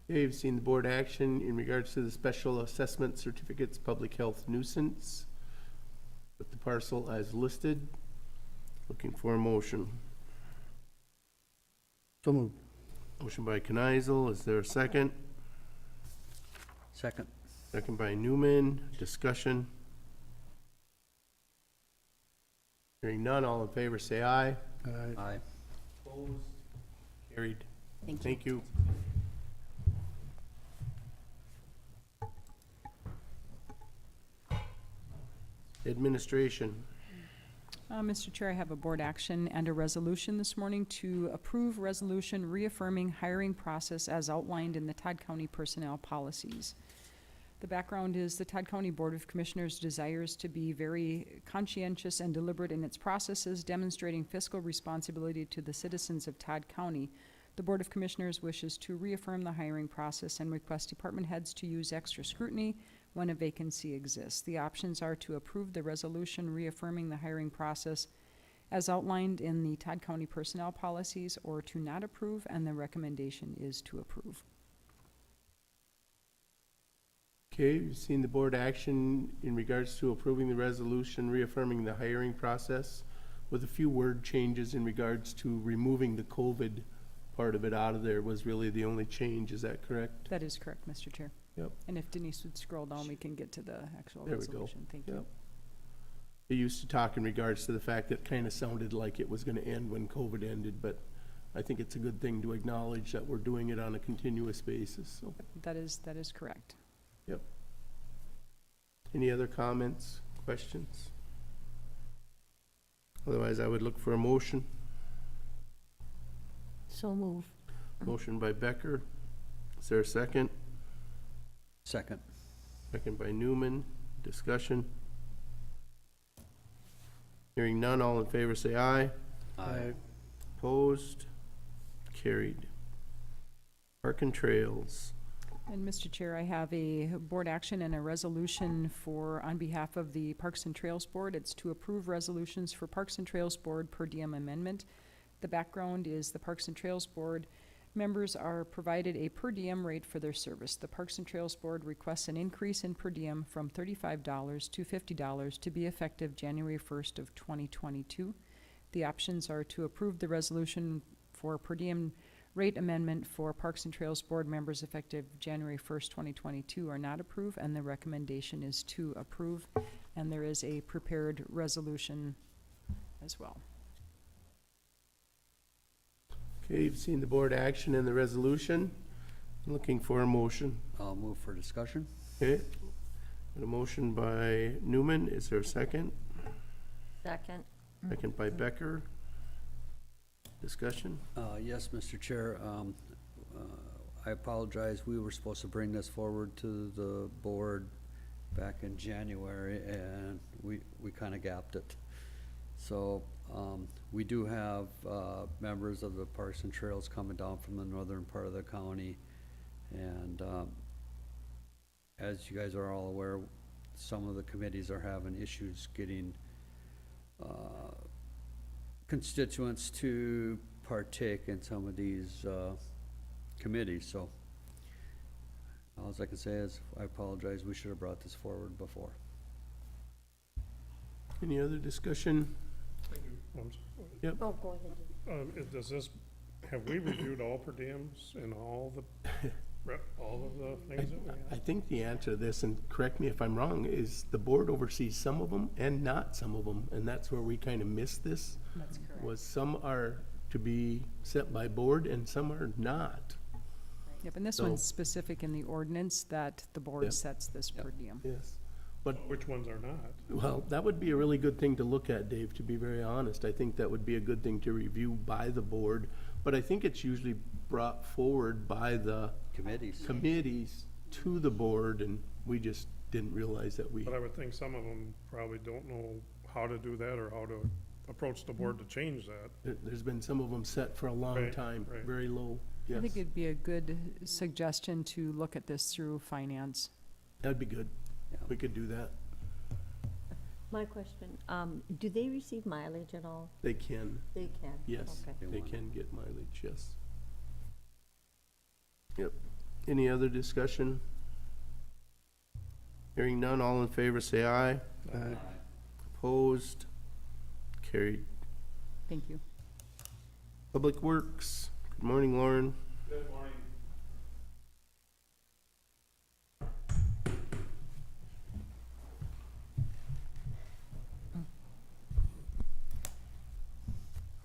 Okay, you've seen the board action in regards to the special assessment certificates, public health nuisance, with the parcel as listed. Looking for a motion. So moved. Motion by Kneisel, is there a second? Second. Second by Newman, discussion. Hearing none, all in favor say aye. Aye. Opposed? Carried. Thank you. Thank you. Administration. Mr. Chair, I have a board action and a resolution this morning to approve resolution reaffirming hiring process as outlined in the Todd County personnel policies. The background is the Todd County Board of Commissioners desires to be very conscientious and deliberate in its processes, demonstrating fiscal responsibility to the citizens of Todd County. The Board of Commissioners wishes to reaffirm the hiring process and request department heads to use extra scrutiny when a vacancy exists. The options are to approve the resolution reaffirming the hiring process as outlined in the Todd County personnel policies, or to not approve, and the recommendation is to approve. Okay, you've seen the board action in regards to approving the resolution reaffirming the hiring process with a few word changes in regards to removing the COVID part of it out of there was really the only change. Is that correct? That is correct, Mr. Chair. Yep. And if Denise would scroll down, we can get to the actual There we go. resolution. Thank you. Yep. They used to talk in regards to the fact that kind of sounded like it was going to end when COVID ended, but I think it's a good thing to acknowledge that we're doing it on a continuous basis, so. That is correct. Yep. Any other comments, questions? Otherwise, I would look for a motion. So move. Motion by Becker. Is there a second? Second. Second by Newman. Discussion. Hearing none, all in favor say aye. Aye. Opposed? Carried. Park and Trails. And Mr. Chair, I have a board action and a resolution for, on behalf of the Parks and Trails Board. It's to approve resolutions for Parks and Trails Board per diem amendment. The background is the Parks and Trails Board members are provided a per diem rate for their service. The Parks and Trails Board requests an increase in per diem from $35 to $50 to be effective January 1st of 2022. The options are to approve the resolution for per diem rate amendment for Parks and Trails Board members effective January 1st, 2022, or not approve, and the recommendation is to approve, and there is a prepared resolution as well. Okay, you've seen the board action and the resolution. Looking for a motion. I'll move for discussion. Okay. Got a motion by Newman. Is there a second? Second. Second by Becker. Discussion? Yes, Mr. Chair, I apologize. We were supposed to bring this forward to the board back in January, and we kinda gapped it. So, we do have, members of the Parks and Trails coming down from the northern part of the county. And, as you guys are all aware, some of the committees are having issues getting, constituents to partake in some of these, committees, so. All I can say is, I apologize, we should have brought this forward before. Any other discussion? Yep. Oh, go ahead. Does this, have we reviewed all per diems and all of the things that we I have? think the answer to this, and correct me if I'm wrong, is the board oversees some of them and not some of them, and that's where we kind of missed this. That's correct. Was some are to be set by board and some are not. Yep, and this So- one's specific in the ordinance that the Yep. board sets this per diem. Yes. But, Which ones are not? well, that would be a really good thing to look at, Dave, to be very honest. I think that would be a good thing to review by the board. But I think it's usually brought forward by the Committees. committees to the board, and we just didn't realize that we, But I would think some of them probably don't know how to do that or how to approach the board to change that. there's been some of them set for a long Right, time, right. very low. I Yes, think it'd be a good suggestion to look at this through finance. that'd be good. Yeah. We could do that. My question, do they receive mileage at all? They can, They can? yes. Okay. They can get mileage, yes. Yep. Any other discussion? Hearing none, all in favor say aye. Aye. Opposed? Carried. Thank you. Public Works, good morning, Lauren. Good morning.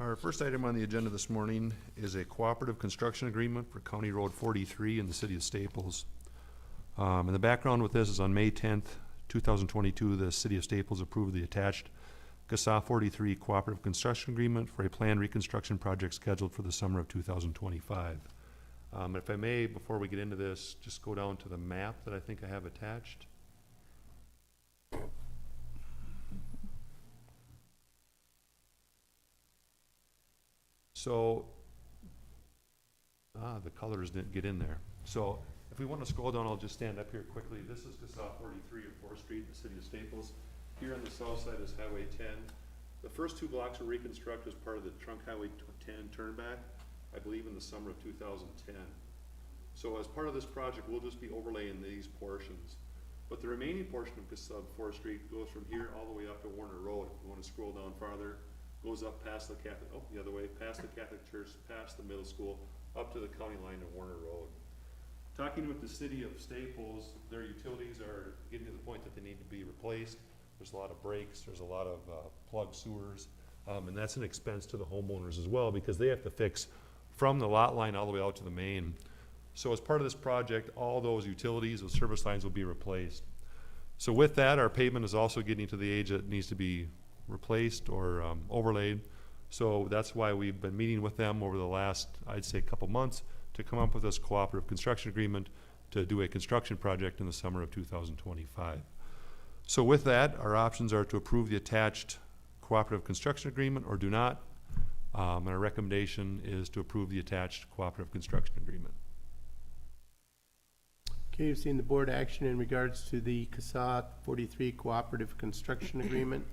Our first item on the agenda this morning is a cooperative construction agreement for County Road 43 in the city of Staples. And the background with this is on May 10th, 2022, the city of Staples approved the attached CASA 43 cooperative construction agreement for a planned reconstruction project scheduled for the summer of 2025. If I may, before we get into this, just go down to the map that I think I have attached. So, the colors didn't get in there. So, if we want to scroll down, I'll just stand up here quickly. This is CASA 43 of 4th Street in the city of Staples. Here on the south side is Highway 10. The first two blocks were reconstructed as part of the Trunk Highway 10 turnback, I believe in the summer of 2010. So as part of this project, we'll just be overlaying these portions. But the remaining portion of CASA 4th Street goes from here all the way up to Warner Road. If you want to scroll down farther, goes up past the Catholic, the other way, past the Catholic Church, past the middle school, up to the county line of Warner Road. Talking with the city of Staples, their utilities are getting to the point that they need to be replaced. There's a lot of breaks, there's a lot of plugged sewers, and that's an expense to the homeowners as well because they have to fix from the lot line all the way out to the main. So as part of this project, all those utilities, those service lines will be replaced. So with that, our pavement is also getting to the age that it needs to be replaced or overlaid. So that's why we've been meeting with them over the last, I'd say, couple months to come up with this cooperative construction agreement to do a construction project in the summer of 2025. So with that, our options are to approve the attached cooperative construction agreement or do not. And our recommendation is to approve the attached cooperative construction agreement. Okay, you've seen the board action in regards to the CASA 43 cooperative construction agreement.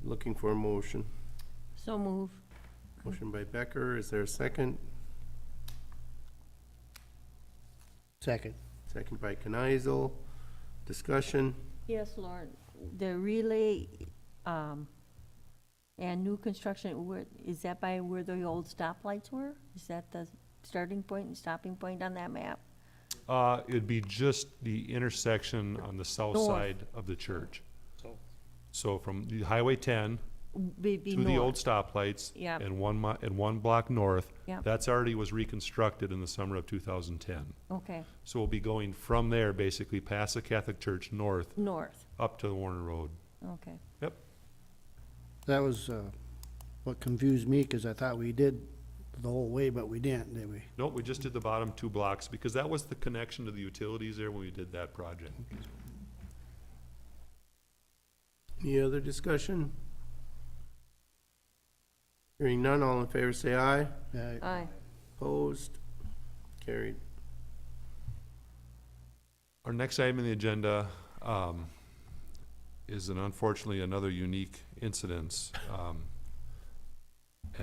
Looking for a motion. So move. Motion by Becker, is there a second? Second. Second by Kneisel. Discussion? Yes, Lauren, the relay, and new construction, is that by where the old stoplights were? Is that the starting point and stopping point on that map? It'd be just the intersection on the south North. side of the church. So from the Highway 10 Be to the old north. stoplights Yep. and one block north, Yep. that's already was reconstructed in the summer of 2010. Okay, So we'll be going from there, basically past the Catholic Church north, north, up to the Warner Road. okay. That was, what confused me, cause I thought we did the whole way, but we didn't, did we? Nope, we just did the bottom 2 blocks because that was the connection to the utilities there when we did that project. Any other discussion? Hearing none, all in favor say aye. Aye. Opposed? Carried. Our next item on the agenda is unfortunately another unique incident.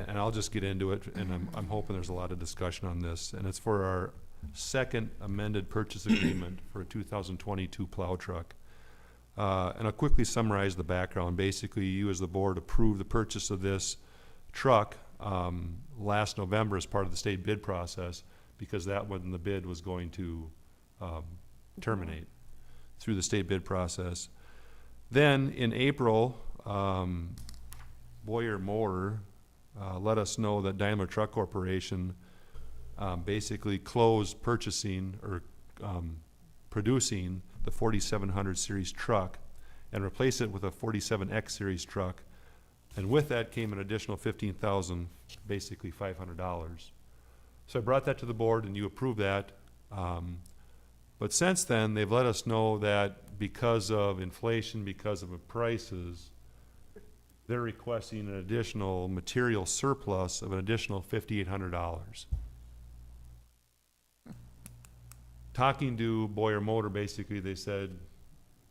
And I'll just get into it, and I'm hoping there's a lot of discussion on this. And it's for our second amended purchase agreement for a 2022 plow truck. And I'll quickly summarize the background. Basically, you as the board approved the purchase of this truck last November as part of the state bid process, because that when the bid was going to terminate through the state bid process. Then in April, Boyer Motor let us know that Daimler Truck Corporation basically closed purchasing or producing the 4700 series truck and replaced it with a 47X series truck. And with that came an additional $15,000, basically $500. So I brought that to the board and you approved that. But since then, they've let us know that because of inflation, because of the prices, they're requesting an additional material surplus of an additional $5,800. Talking to Boyer Motor, basically, they said,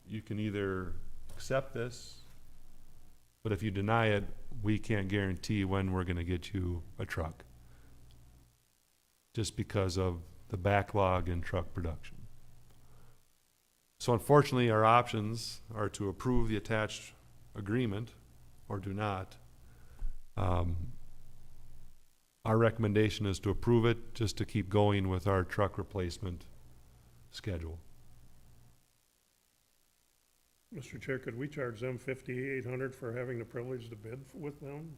you can either accept this, but if you deny it, we can't guarantee when we're going to get you a truck, just because of the backlog in truck production. So unfortunately, our options are to approve the attached agreement or do not. Our recommendation is to approve it, just to keep going with our truck replacement schedule. Mr. Chair, could we charge them $5,800 for having the privilege to bid with them?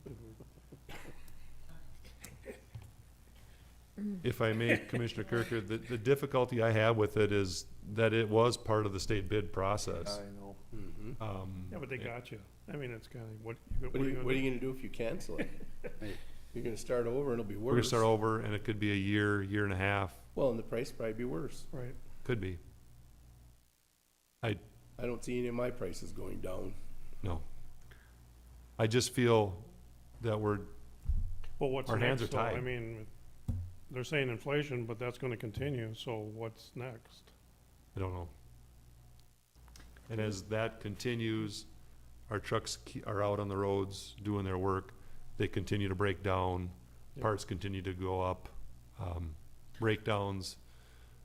If I may, Commissioner Kirker, the difficulty I have with it is that it was part of the state bid process. I know. Yeah, but they got you. I mean, it's kind of, what What are you gonna do if you cancel it? You're gonna start over and it'll be worse. We're gonna start over, and it could be a year, year and a half. Well, and the price probably be worse. Right. Could be. I don't see any of my prices going down. No. I just feel that Well, what's our hands next, are though? tied. I mean, they're saying inflation, but that's gonna continue, so what's next? I don't know. And as that continues, our trucks are out on the roads doing their work. They continue to break down. Yep. Parts continue to go up. Breakdowns.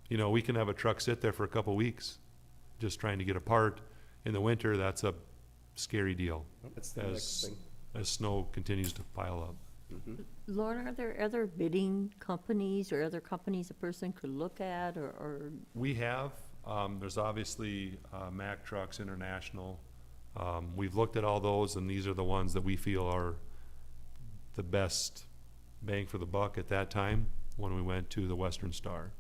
You know, we can have a truck sit there for a couple weeks just trying to get a part. In the winter, that's a scary deal That's the next thing. as snow continues to pile up. Lauren, are there other bidding companies or other companies a person could look at or We have, there's obviously Mack Trucks International. We've looked at all those, and these are the ones that we feel are the best bang for the buck at that time when we went to the Western Star.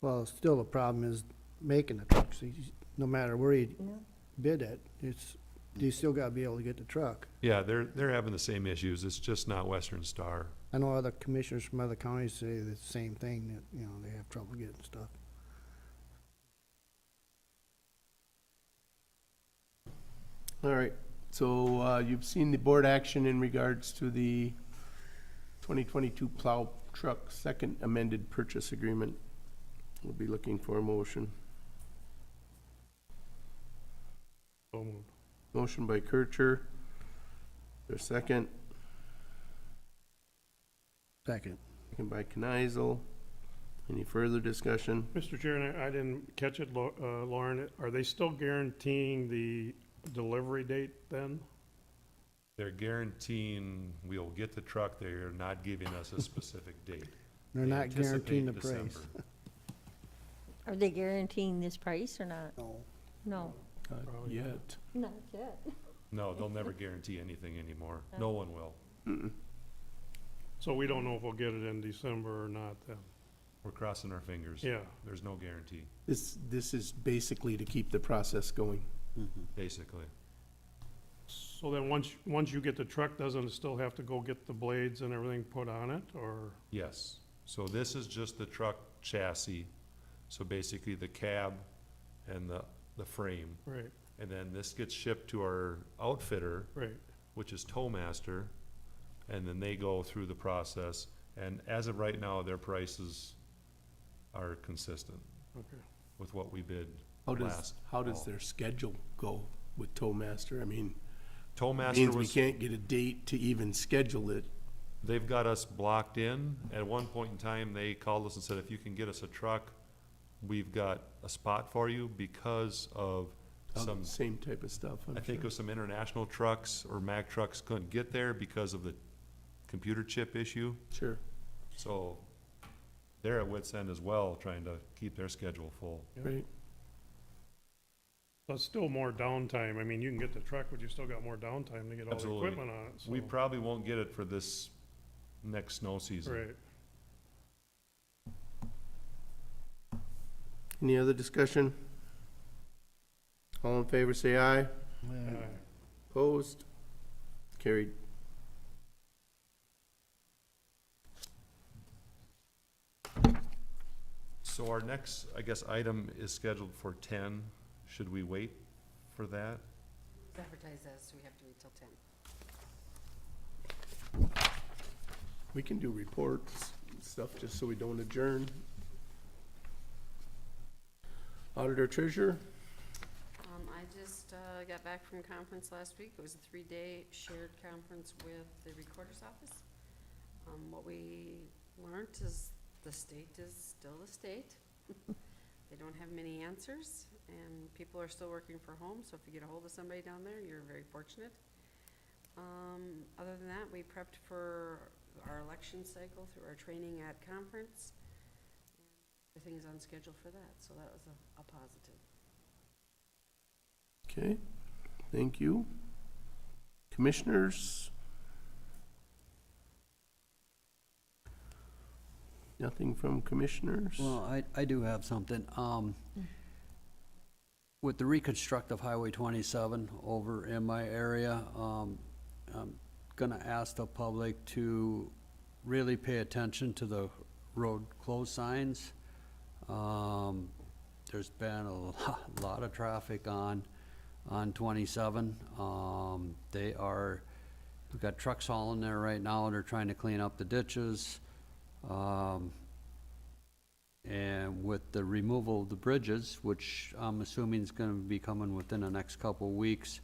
Well, still the problem is making the trucks. No matter where you bid it, you still gotta be able to get the truck. Yeah, they're having the same issues. It's just not Western Star. I know other commissioners from other counties say the same thing, that, you know, they have trouble getting stuff. All right, so, you've seen the board action in regards to the 2022 plow truck second amended purchase agreement. We'll be looking for a motion. So moved. Motion by Kircher. There's a second. Second. Second by Kneisel. Any further discussion? Mr. Chair, and I didn't catch it, Lauren, are they still guaranteeing the delivery date then? They're guaranteeing we'll get the truck. They're not giving us a specific date. They're They not guaranteeing the anticipate price. December. are they guaranteeing this price or not? No. No, Not Probably yet. not yet. No, they'll never guarantee anything anymore. No one will. So we don't know if we'll get it in December or not then? We're crossing our fingers. Yeah. There's no guarantee, This is basically to keep the process going. basically. So then once you get the truck, doesn't it still have to go get the blades and everything put on it, or? Yes. So this is just the truck chassis. So basically the cab and the frame. Right. And then this gets shipped to our outfitter, Right. which is Towmaster, and then they go through the process. And as of right now, their prices are consistent Okay. with what we bid How does, last. how does fall. their schedule go with Towmaster? I mean, Towmaster means we was, can't get a date to even schedule it. they've got us blocked in. At one point in time, they called us and said, if you can get us a truck, we've got a spot for you because of some, Same type of stuff, I'm I think sure. of some international trucks or Mack trucks couldn't get there because of the computer chip issue. Sure. So they're at wit's end as well, trying to keep their schedule full. Right. So it's still more downtime. I mean, you can get the truck, but you still got more downtime to get all the Absolutely. equipment on it, so. We probably won't get it for this next snow season. Right. Any other discussion? All in favor, say aye. Opposed? Carried. So our next, I guess, item is scheduled for 10. Should we wait for that? It's advertised as, so we have to wait till 10. We can do reports and stuff just so we don't adjourn. Auditor Treasurer? I just got back from conference last week. It was a 3-day shared conference with the Recorder's Office. What we learned is the state is still the state. They don't have many answers, and people are still working from home, so if you get a hold of somebody down there, you're very fortunate. Other than that, we prepped for our election cycle through our training at conference. Everything's on schedule for that, so that was a positive. Okay, thank you. Commissioners? Nothing from commissioners? Well, I do have something. With the reconstruct of Highway 27 over in my area, I'm gonna ask the public to really pay attention to the road closed signs. There's been a lot of traffic on 27. We've got trucks hauling there right now. They're trying to clean up the ditches. And with the removal of the bridges, which I'm assuming is gonna be coming within the next couple of weeks,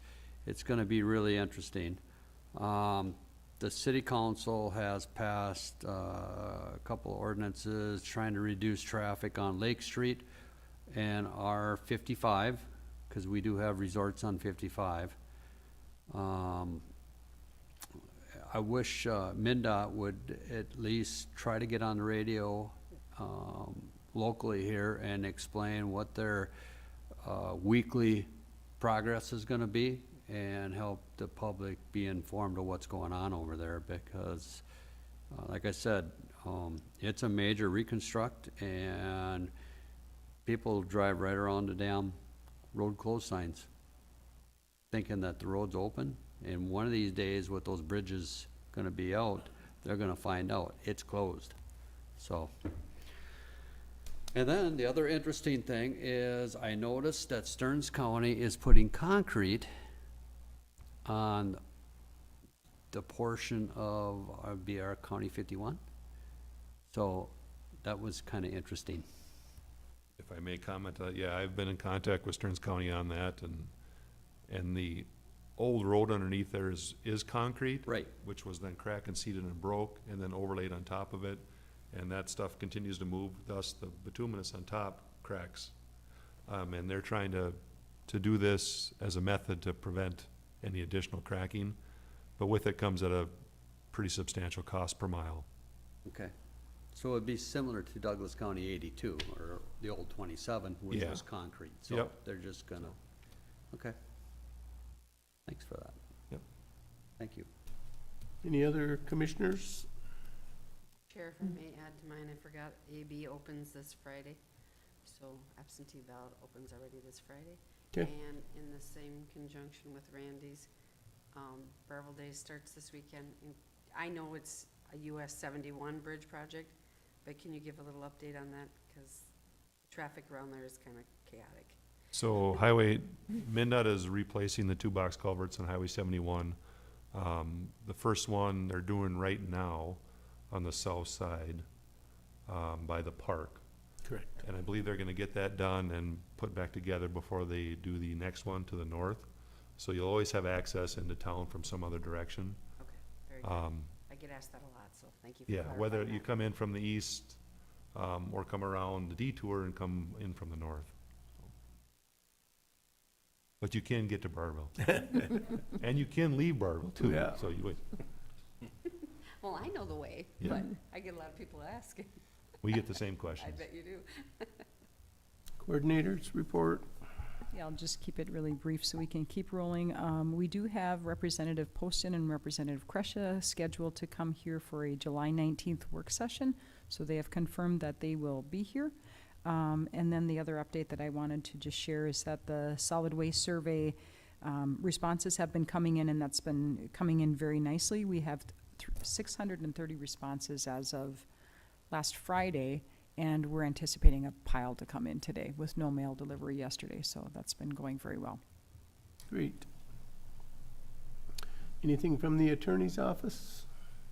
it's gonna be really interesting. The city council has passed a couple of ordinances trying to reduce traffic on Lake Street and R55, because we do have resorts on 55. I wish MnDOT would at least try to get on the radio locally here and explain what their weekly progress is gonna be and help the public be informed of what's going on over there, because like I said, it's a major reconstruct, and people drive right around the damn road closed signs thinking that the road's open, and one of these days with those bridges gonna be out, they're gonna find out it's closed. So, and then the other interesting thing is I noticed that Stearns County is putting concrete on the portion of our County 51. So that was kind of interesting. If I may comment, yeah, I've been in contact with Stearns County on that, and the old road underneath there is concrete. Right. Which was then cracked and seeded and broke, and then overlaid on top of it, and that stuff continues to move, thus the bituminous on top cracks. And they're trying to do this as a method to prevent any additional cracking, but with it comes at a pretty substantial cost per mile. Okay. So it'd be similar to Douglas County 82, or the old 27, which Yeah. was concrete. So Yep. they're just gonna, okay. Thanks for that. Yep. Thank you. Any other commissioners? Chair, if I may add to mine, I forgot, AB opens this Friday, so absentee ballot opens already this Friday. 'Kay. And in the same conjunction with Randy's, Breville Day starts this weekend. And I know it's a US 71 bridge project, but can you give a little update on that? Because traffic around there is kind of chaotic. So Highway, MinDOT is replacing the two box culverts on Highway 71. The first one they're doing right now on the south side, by the park. Correct. And I believe they're gonna get that done and put back together before they do the next one to the north. So you'll always have access into town from some other direction. Okay, very good. I get asked that a lot, so thank you for Yeah, clarifying whether you that. come in from the east, or come around the detour and come in from the north. But you can get to Barville. And you can leave Barville too, Yeah. so you would, Well, I know the way, Yeah. but I get a lot of people asking. we get the same I questions. bet you do. Coordinators report. Yeah, I'll just keep it really brief so we can keep rolling. We do have Representative Poston and Representative Kresha scheduled to come here for a July 19th work session, so they have confirmed that they will be here. And then the other update that I wanted to just share is that the solid waste survey responses have been coming in, and that's been coming in very nicely. We have 630 responses as of last Friday, and we're anticipating a pile to come in today with no mail delivery yesterday, so that's been going very well. Great. Anything from the attorney's office?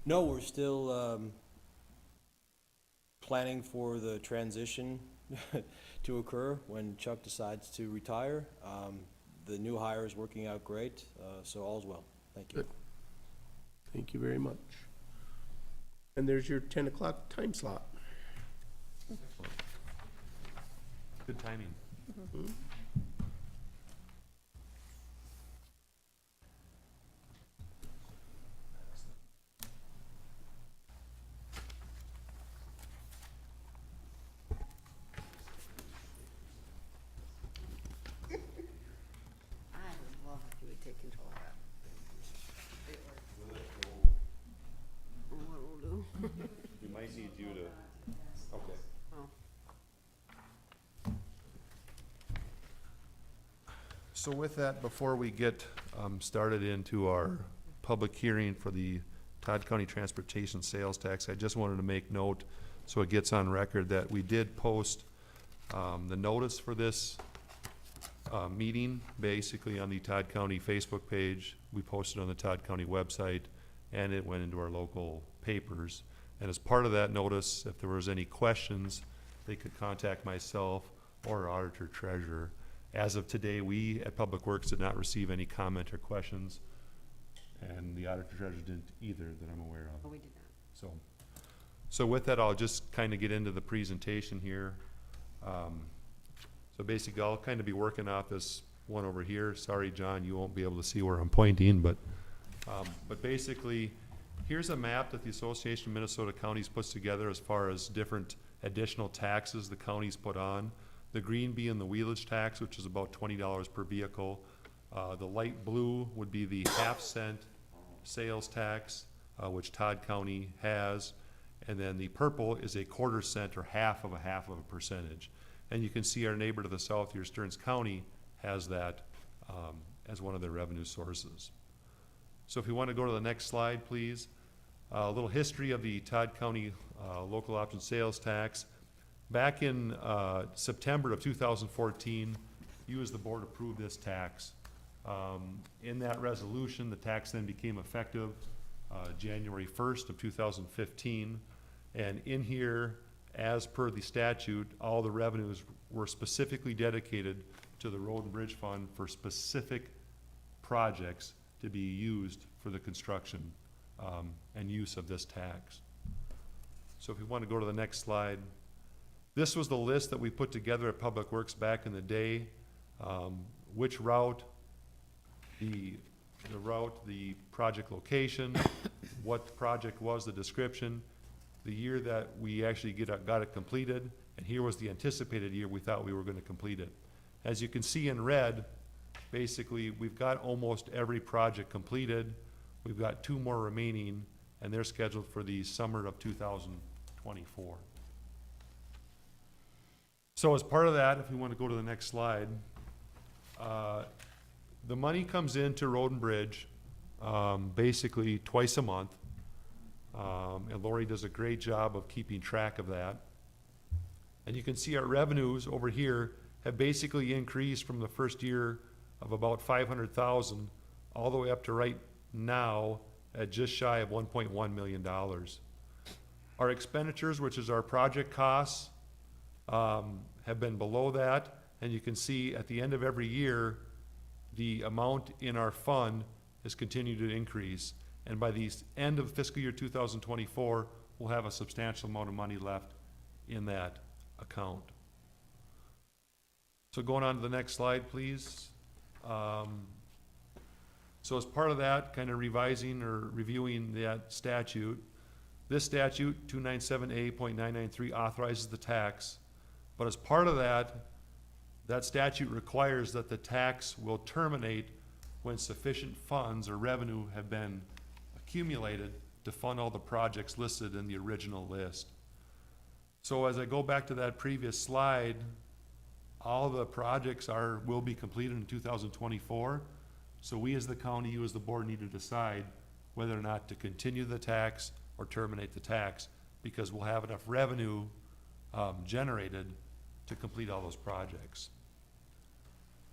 No, we're still planning for the transition to occur when Chuck decides to retire. The new hire is working out great, so all's well. Thank you. Good. Thank you very much. And there's your 10 o'clock time slot. Good timing. I would love if you would take control of that. What we'll do. We might need you to, okay. Oh. So with that, before we get started into our public hearing for the Todd County Transportation Sales Tax, I just wanted to make note, so it gets on record, that we did post the notice for this meeting, basically on the Todd County Facebook page. We posted on the Todd County website, and it went into our local papers. And as part of that notice, if there was any questions, they could contact myself or our auditor treasurer. As of today, we at Public Works did not receive any comment or questions, and the auditor treasurer didn't either that I'm aware Oh, of. we did not. So with that, I'll just kind of get into the presentation here. So basically, I'll kind of be working off this one over here. Sorry, John, you won't be able to see where I'm pointing, but basically, here's a map that the Association of Minnesota Counties puts together as far as different additional taxes the counties put on. The green being the wheelage tax, which is about $20 per vehicle. The light blue would be the half-cent sales tax, which Todd County has. And then the purple is a quarter cent or half of a percentage. And you can see our neighbor to the south here, Stearns County, has that as one of their revenue sources. So if you want to go to the next slide, please. A little history of the Todd County local option sales tax. Back in September of 2014, you as the board approved this tax. In that resolution, the tax then became effective January 1st of 2015. And in here, as per the statute, all the revenues were specifically dedicated to the Road and Bridge Fund for specific projects to be used for the construction and use of this tax. So if you want to go to the next slide. This was the list that we put together at Public Works back in the day. Which route, the route, the project location, what the project was, the description, the year that we actually got it completed, and here was the anticipated year we thought we were going to complete it. As you can see in red, basically, we've got almost every project completed. We've got 2 more remaining, and they're scheduled for the summer of 2024. So as part of that, if we want to go to the next slide, the money comes into Road and Bridge basically twice a month. And Lori does a great job of keeping track of that. And you can see our revenues over here have basically increased from the first year of about 500,000 all the way up to right now at just shy of $1.1 million. Our expenditures, which is our project costs, have been below that, and you can see at the end of every year, the amount in our fund has continued to increase. And by the end of fiscal year 2024, we'll have a substantial amount of money left in that account. So going on to the next slide, please. So as part of that, kind of revising or reviewing that statute, this statute, 297A.993, authorizes the tax. But as part of that, that statute requires that the tax will terminate when sufficient funds or revenue have been accumulated to fund all the projects listed in the original list. So as I go back to that previous slide, all the projects will be completed in 2024. So we as the county, you as the board, need to decide whether or not to continue the tax or terminate the tax, because we'll have enough revenue generated to complete all those projects.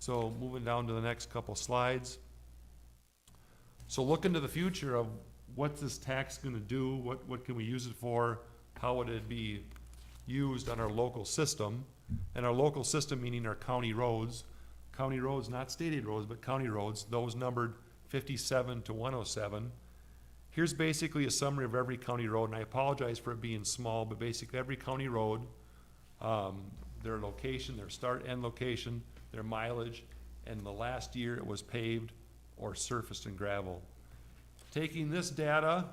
So moving down to the next couple slides. So look into the future of what's this tax gonna do, what can we use it for, how would it be used on our local system. And our local system meaning our county roads, not state aid roads, but county roads, those numbered 57 to 107. Here's basically a summary of every county road, and I apologize for it being small, but basically every county road, their location, their start-end location, their mileage, and the last year it was paved or surfaced in gravel. Taking this data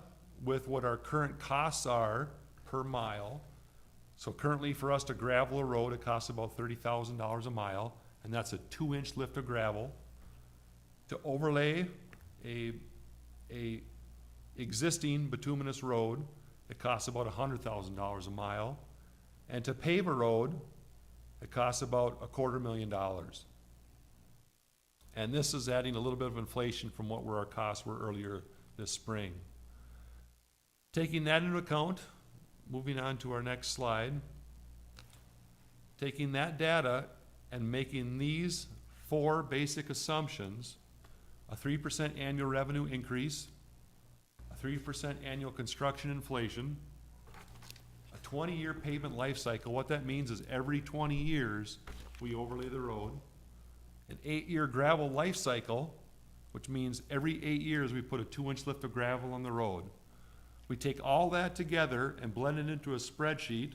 with what our current costs are per mile, so currently for us to gravel a road, it costs about $30,000 a mile, and that's a 2-inch lift of gravel. To overlay a existing bituminous road, it costs about $100,000 a mile. And to pave a road, it costs about $250,000. And this is adding a little bit of inflation from what our costs were earlier this spring. Taking that into account, moving on to our next slide, taking that data and making these 4 basic assumptions: a 3% annual revenue increase, a 3% annual construction inflation, a 20-year pavement life cycle. What that means is every 20 years we overlay the road. An 8-year gravel life cycle, which means every 8 years we put a 2-inch lift of gravel on the road. We take all that together and blend it into a spreadsheet,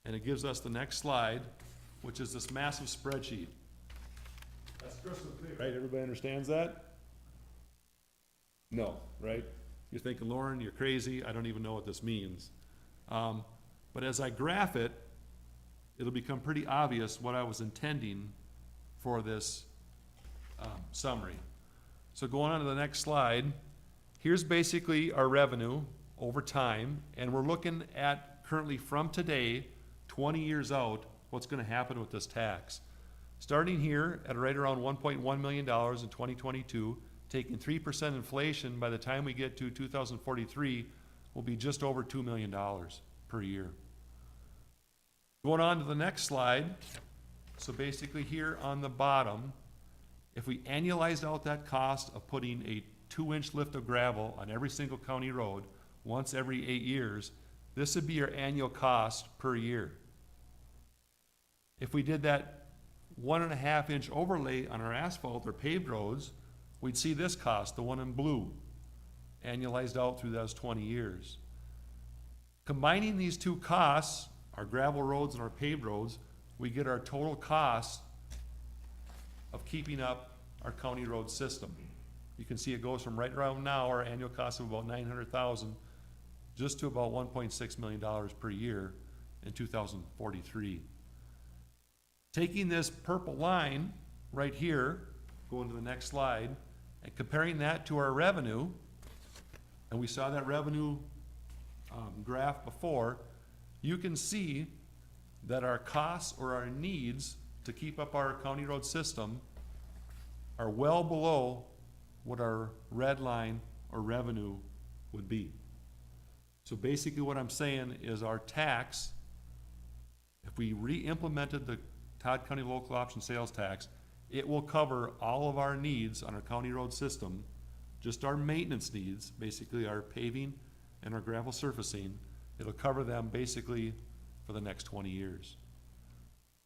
and it gives us the next slide, which is this massive spreadsheet. That's crystal clear, right? Everybody understands that? No, right? You're thinking, Lauren, you're crazy. I don't even know what this means. But as I graph it, it'll become pretty obvious what I was intending for this summary. So going on to the next slide, here's basically our revenue over time, and we're looking at currently from today, 20 years out, what's gonna happen with this tax. Starting here at right around $1.1 million in 2022, taking 3% inflation, by the time we get to 2043, will be just over $2 million per year. Going on to the next slide, so basically here on the bottom, if we annualized out that cost of putting a 2-inch lift of gravel on every single county road once every 8 years, this would be your annual cost per year. If we did that 1.5-inch overlay on our asphalt or paved roads, we'd see this cost, the one in blue, annualized out through those 20 years. Combining these two costs, our gravel roads and our paved roads, we get our total cost of keeping up our county road system. You can see it goes from right around now, our annual cost of about $900,000, just to about $1.6 million per year in 2043. Taking this purple line right here, going to the next slide, and comparing that to our revenue, and we saw that revenue graph before, you can see that our costs or our needs to keep up our county road system are well below what our red line or revenue would be. So basically what I'm saying is our tax, if we re-implemented the Todd County Local Option Sales Tax, it will cover all of our needs on our county road system, just our maintenance needs, basically our paving and our gravel surfacing. It'll cover them basically for the next 20 years.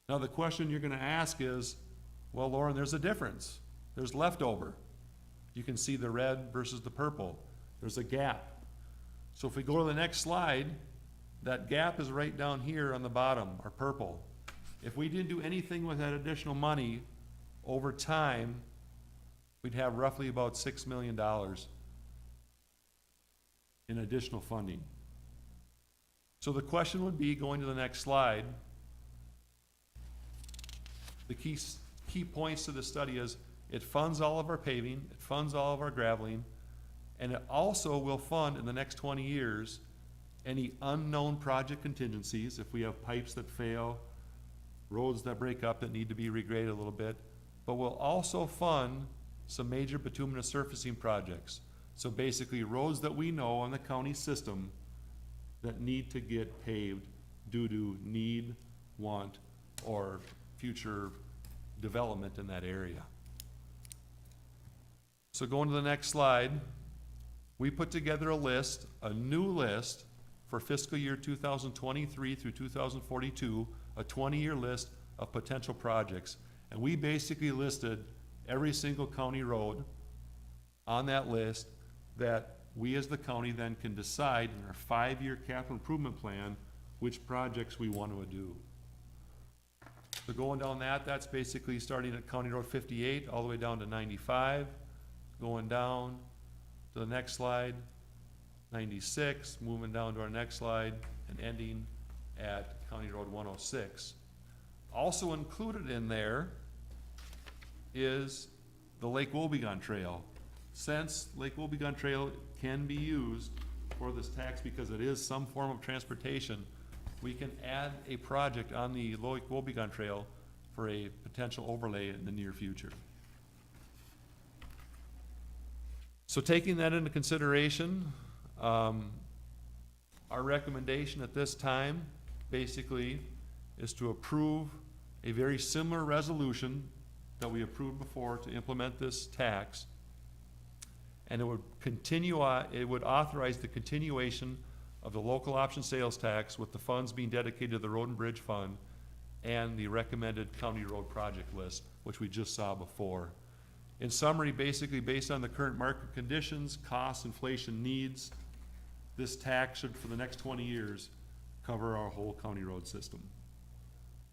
Now, the question you're gonna ask is, well, Lauren, there's a difference. There's leftover. You can see the red versus the purple. There's a gap. So if we go to the next slide, that gap is right down here on the bottom, or purple. If we didn't do anything with that additional money, over time, we'd have roughly about $6 million in additional funding. So the question would be, going to the next slide, the key points to this study is it funds all of our paving, it funds all of our graveling, and it also will fund in the next 20 years any unknown project contingencies, if we have pipes that fail, roads that break up that need to be regraded a little bit, but we'll also fund some major bituminous surfacing projects. So basically roads that we know on the county system that need to get paved due to need, want, or future development in that area. So going to the next slide, we put together a list, a new list for fiscal year 2023 through 2042, a 20-year list of potential projects. And we basically listed every single county road on that list that we as the county then can decide in our 5-year capital improvement plan which projects we want to do. So going down that, that's basically starting at County Road 58 all the way down to 95, going down to the next slide, 96, moving down to our next slide, and ending at County Road 106. Also included in there is the Lake Wobegon Trail. Since Lake Wobegon Trail can be used for this tax because it is some form of transportation, we can add a project on the Lake Wobegon Trail for a potential overlay in the near future. So taking that into consideration, our recommendation at this time basically is to approve a very similar resolution that we approved before to implement this tax. And it would continue, it would authorize the continuation of the local option sales tax with the funds being dedicated to the Road and Bridge Fund and the recommended county road project list, which we just saw before. In summary, basically based on the current market conditions, costs, inflation needs, this tax should, for the next 20 years, cover our whole county road system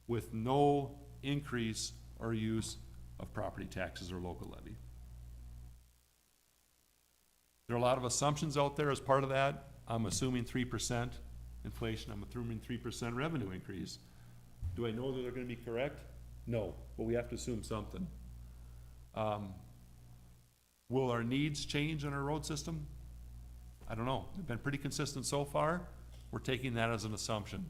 with no increase or use of property taxes or local levy. There are a lot of assumptions out there as part of that. I'm assuming 3% inflation, I'm assuming 3% revenue increase. Do I know that they're gonna be correct? No, but we have to assume something. Will our needs change in our road system? I don't know. They've been pretty consistent so far. We're taking that as an assumption.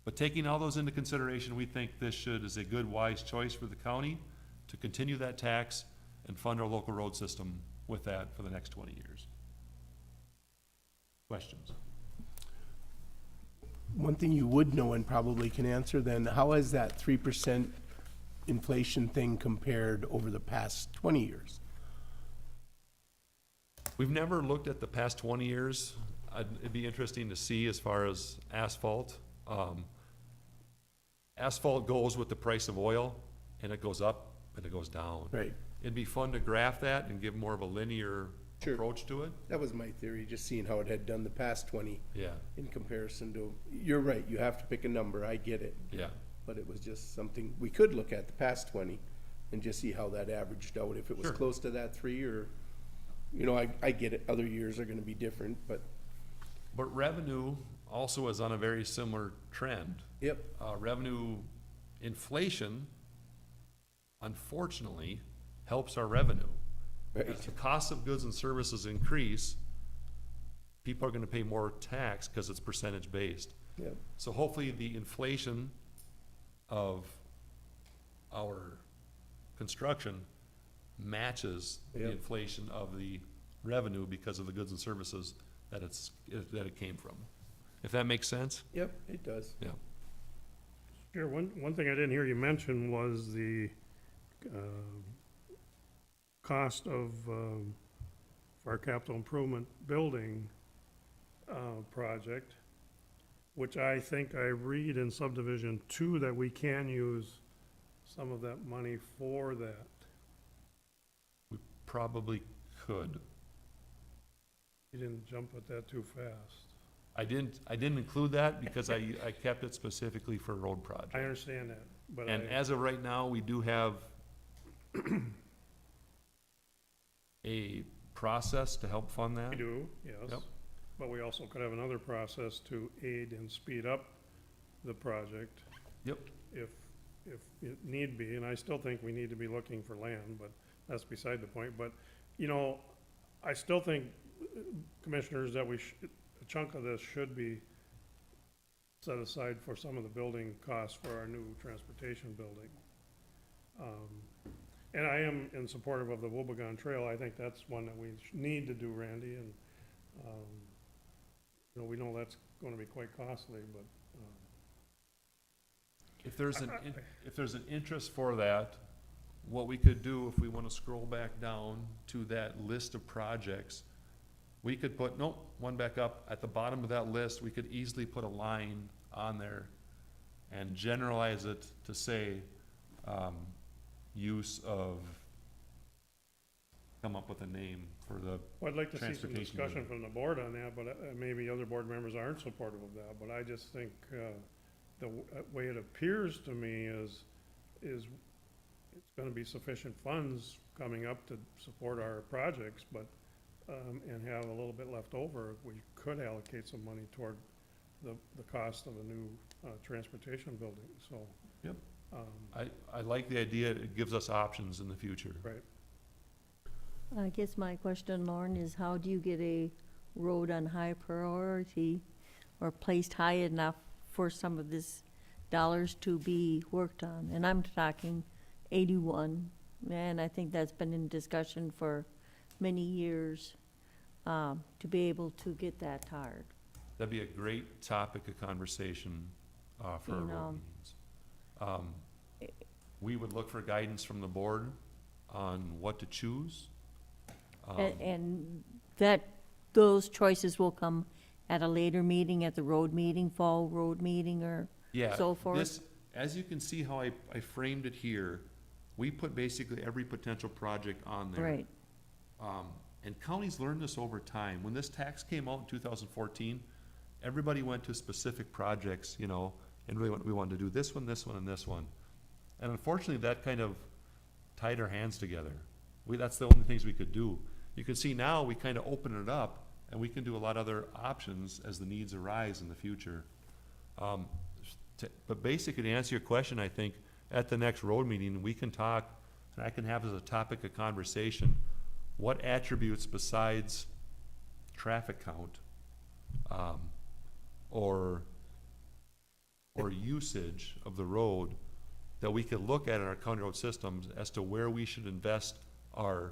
But taking all those into consideration, we think this is a good, wise choice for the county to continue that tax and fund our local road system with that for the next 20 years. Questions? One thing you would know and probably can answer then, how has that 3% inflation thing compared over the past 20 years? We've never looked at the past 20 years. It'd be interesting to see as far as asphalt. Asphalt goes with the price of oil, and it goes up and it goes down. Right. It'd be fun to graph that and give more of a linear approach to it. That was my theory, just seeing how it had done the past 20 Yeah, in comparison to, you're right, you have to pick a number, I get it. yeah. But it was just something, we could look at the past 20 and just see how that averaged out, if it was Sure. close to that 3 or, you know, I get it, other years are gonna be different, but, But revenue also is on a very similar trend. yep, Revenue inflation, unfortunately, helps our revenue. right, As the cost of goods and services increase, people are gonna pay more tax because it's percentage based. yep. So hopefully the inflation of our construction matches the Yep. inflation of the revenue because of the goods and services that it came from. If that makes sense? Yep, it does. Yeah. Sure, one thing I didn't hear you mention was the cost of for our capital improvement building project, which I think I read in subdivision 2 that we can use some of that money for that. We probably could. You didn't jump at that too fast. I didn't include that because I kept it specifically for road projects. I understand that, but And as of right now, we do have a process to help fund that. we do, yes. Yep. But we also could have another process to aid and speed up the project. Yep. If it need be, and I still think we need to be looking for land, but that's beside the point. But, you know, I still think, commissioners, that a chunk of this should be set aside for some of the building costs for our new transportation building. And I am in supportive of the Wobegon Trail. I think that's one that we need to do, Randy, and, you know, we know that's gonna be quite costly, but, If there's an interest for that, what we could do, if we wanna scroll back down to that list of projects, we could put, nope, one back up, at the bottom of that list, we could easily put a line on there and generalize it to say, use of, come up with a name for the well, I'd like to see some transportation discussion building. from the board on that, but maybe other board members aren't supportive of that. But I just think the way it appears to me is it's gonna be sufficient funds coming up to support our projects, but, and have a little bit left over, we could allocate some money toward the cost of a new transportation building, so. Yep. I like the idea, it gives us options in the future. Right. I guess my question, Lauren, is how do you get a road on high priority or placed high enough for some of this dollars to be worked on? And I'm talking 81, and I think that's been in discussion for many years, to be able to get that hard. That'd be a great topic of conversation for our You know. road meetings. We would look for guidance from the board on what to choose. And that, those choices will come at a later meeting, at the road meeting, fall road meeting, or Yeah, so forth? this, as you can see how I framed it here, we put basically every potential project on there. Right. And counties learned this over time. When this tax came out in 2014, everybody went to specific projects, you know, and we wanted to do this one, and this one. And unfortunately, that kind of tied our hands together. That's the only things we could do. You can see now, we kind of open it up, and we can do a lot of other options as the needs arise in the future. But basically, to answer your question, I think, at the next road meeting, we can talk, and I can have as a topic of conversation, what attributes besides traffic count, or usage of the road, that we could look at in our county road systems as to where we should invest our,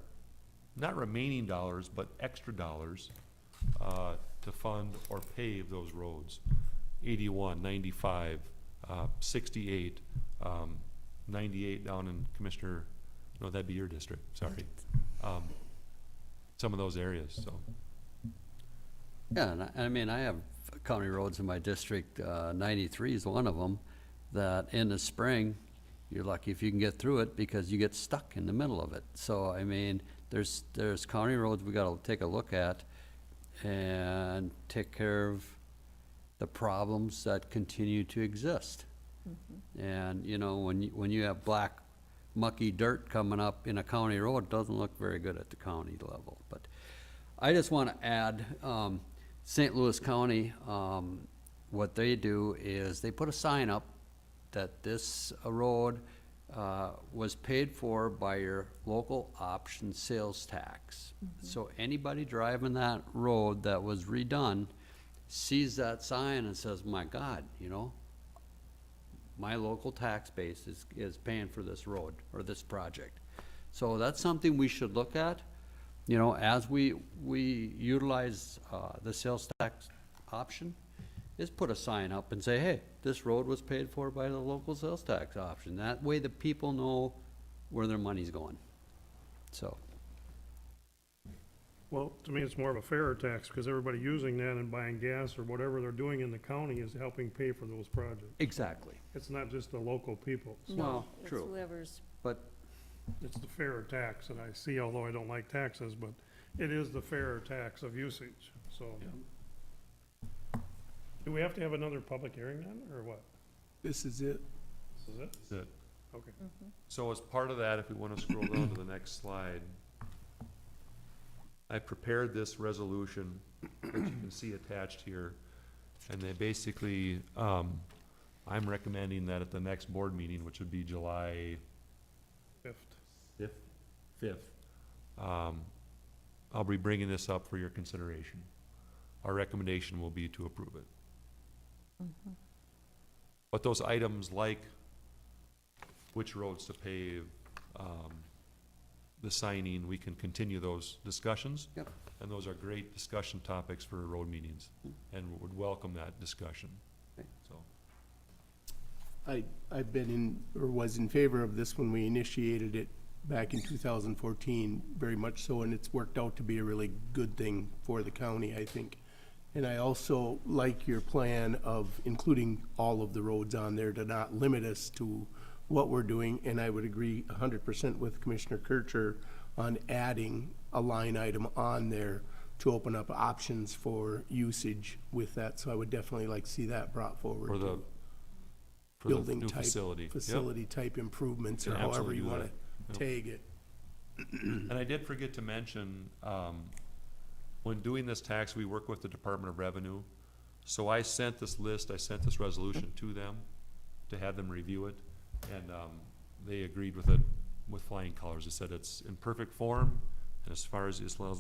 not remaining dollars, but extra dollars, to fund or pave those roads. 81, 95, 68, 98 down in Commissioner, no, that'd be your district, sorry. Some of those areas, so. Yeah, and I mean, I have county roads in my district, 93 is one of them, that in the spring, you're lucky if you can get through it because you get stuck in the middle of it. So, I mean, there's county roads we gotta take a look at and take care of the problems that continue to exist. And, you know, when you have black mucky dirt coming up in a county road, it doesn't look very good at the county level. But I just want to add, St. Louis County, what they do is they put a sign up that this road was paid for by your local option sales tax. So anybody driving that road that was redone sees that sign and says, my God, you know, my local tax base is paying for this road or this project. So that's something we should look at, you know, as we utilize the sales tax option, is put a sign up and say, hey, this road was paid for by the local sales tax option. That way the people know where their money's going. So, Well, to me, it's more of a fairer tax, because everybody using that and buying gas or whatever they're doing in the county is helping pay for those projects. exactly. It's not just the local people. No, It's true. whoever's, But It's the fairer tax that I see, although I don't like taxes, but it is the fairer tax of usage, so. Do we have to have another public hearing then, or what? This is it. This is it? That's it. Okay. So as part of that, if we want to scroll down to the next slide, I prepared this resolution that you can see attached here. And they basically, I'm recommending that at the next board meeting, which would be July Fifth. fifth, I'll be bringing this up for your consideration. Our recommendation will be to approve it. But those items like which roads to pave, the signing, we can continue those discussions. Yep. And those are great discussion topics for road meetings, and would welcome that discussion. Okay. So, I've been in, or was in favor of this when we initiated it back in 2014, very much so, and it's worked out to be a really good thing for the county, I think. And I also like your plan of including all of the roads on there to not limit us to what we're doing, and I would agree 100% with Commissioner Kircher on adding a line item on there to open up options for usage with that, so I would definitely like to see that brought forward. for the, too. for the Building new type- facility. Yep. Facility type improvements, or Can however absolutely you do wanna that. Yep. tag it. And I did forget to mention, when doing this tax, we work with the Department of Revenue. So I sent this list, I sent this resolution to them to have them review it. And, they agreed with it with flying colors. They said it's in perfect form, and as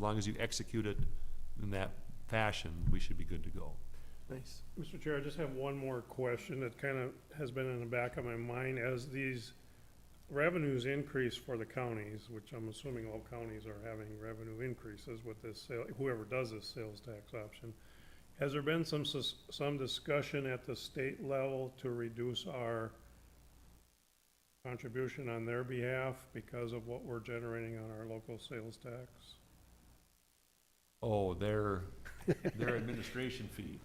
long as you execute it in that fashion, we should be good to go. Nice. Mr. Chair, I just have one more question that kind of has been in the back of my mind. As these revenues increase for the counties, which I'm assuming all counties are having revenue increases with this sale, whoever does this sales tax option, has there been some discussion at the state level to reduce our contribution on their behalf because of what we're generating on our local sales tax? Oh, their administration fee,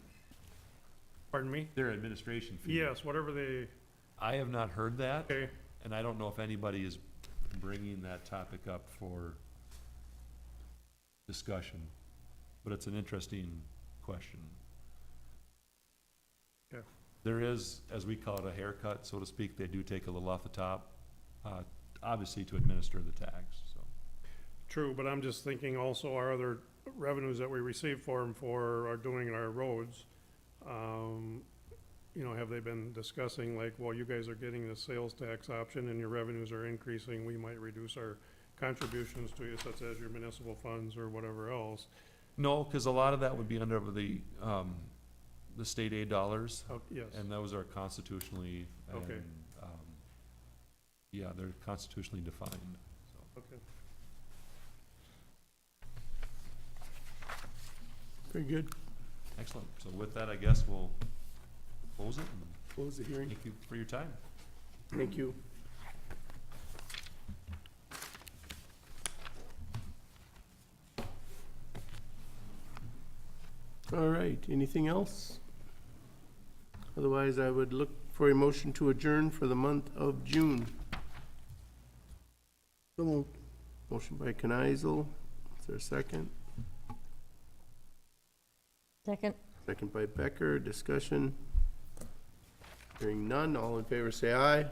Pardon me? their administration fee. Yes, whatever they, I have not heard that. okay, And I don't know if anybody is bringing that topic up for discussion, but it's an interesting question. Okay. There is, as we call it, a haircut, so to speak. They do take a little off the top, obviously to administer the tax, so. true, but I'm just thinking also our other revenues that we receive for them are doing our roads. You know, have they been discussing like, well, you guys are getting the sales tax option and your revenues are increasing, we might reduce our contributions to you, such as your municipal funds or whatever else? No, because a lot of that would be under the state aid dollars, Oh, yes, and those are constitutionally, Okay. and, yeah, they're constitutionally defined, so. okay. Very good. Excellent. So with that, I guess we'll close it, and Close the hearing. thank you for your time. Thank you. All right, anything else? Otherwise, I would look for a motion to adjourn for the month of June. So moved. Motion by Kneisel. Is there a second? second, Second by Becker. Discussion. Hearing none. All in favor, say aye.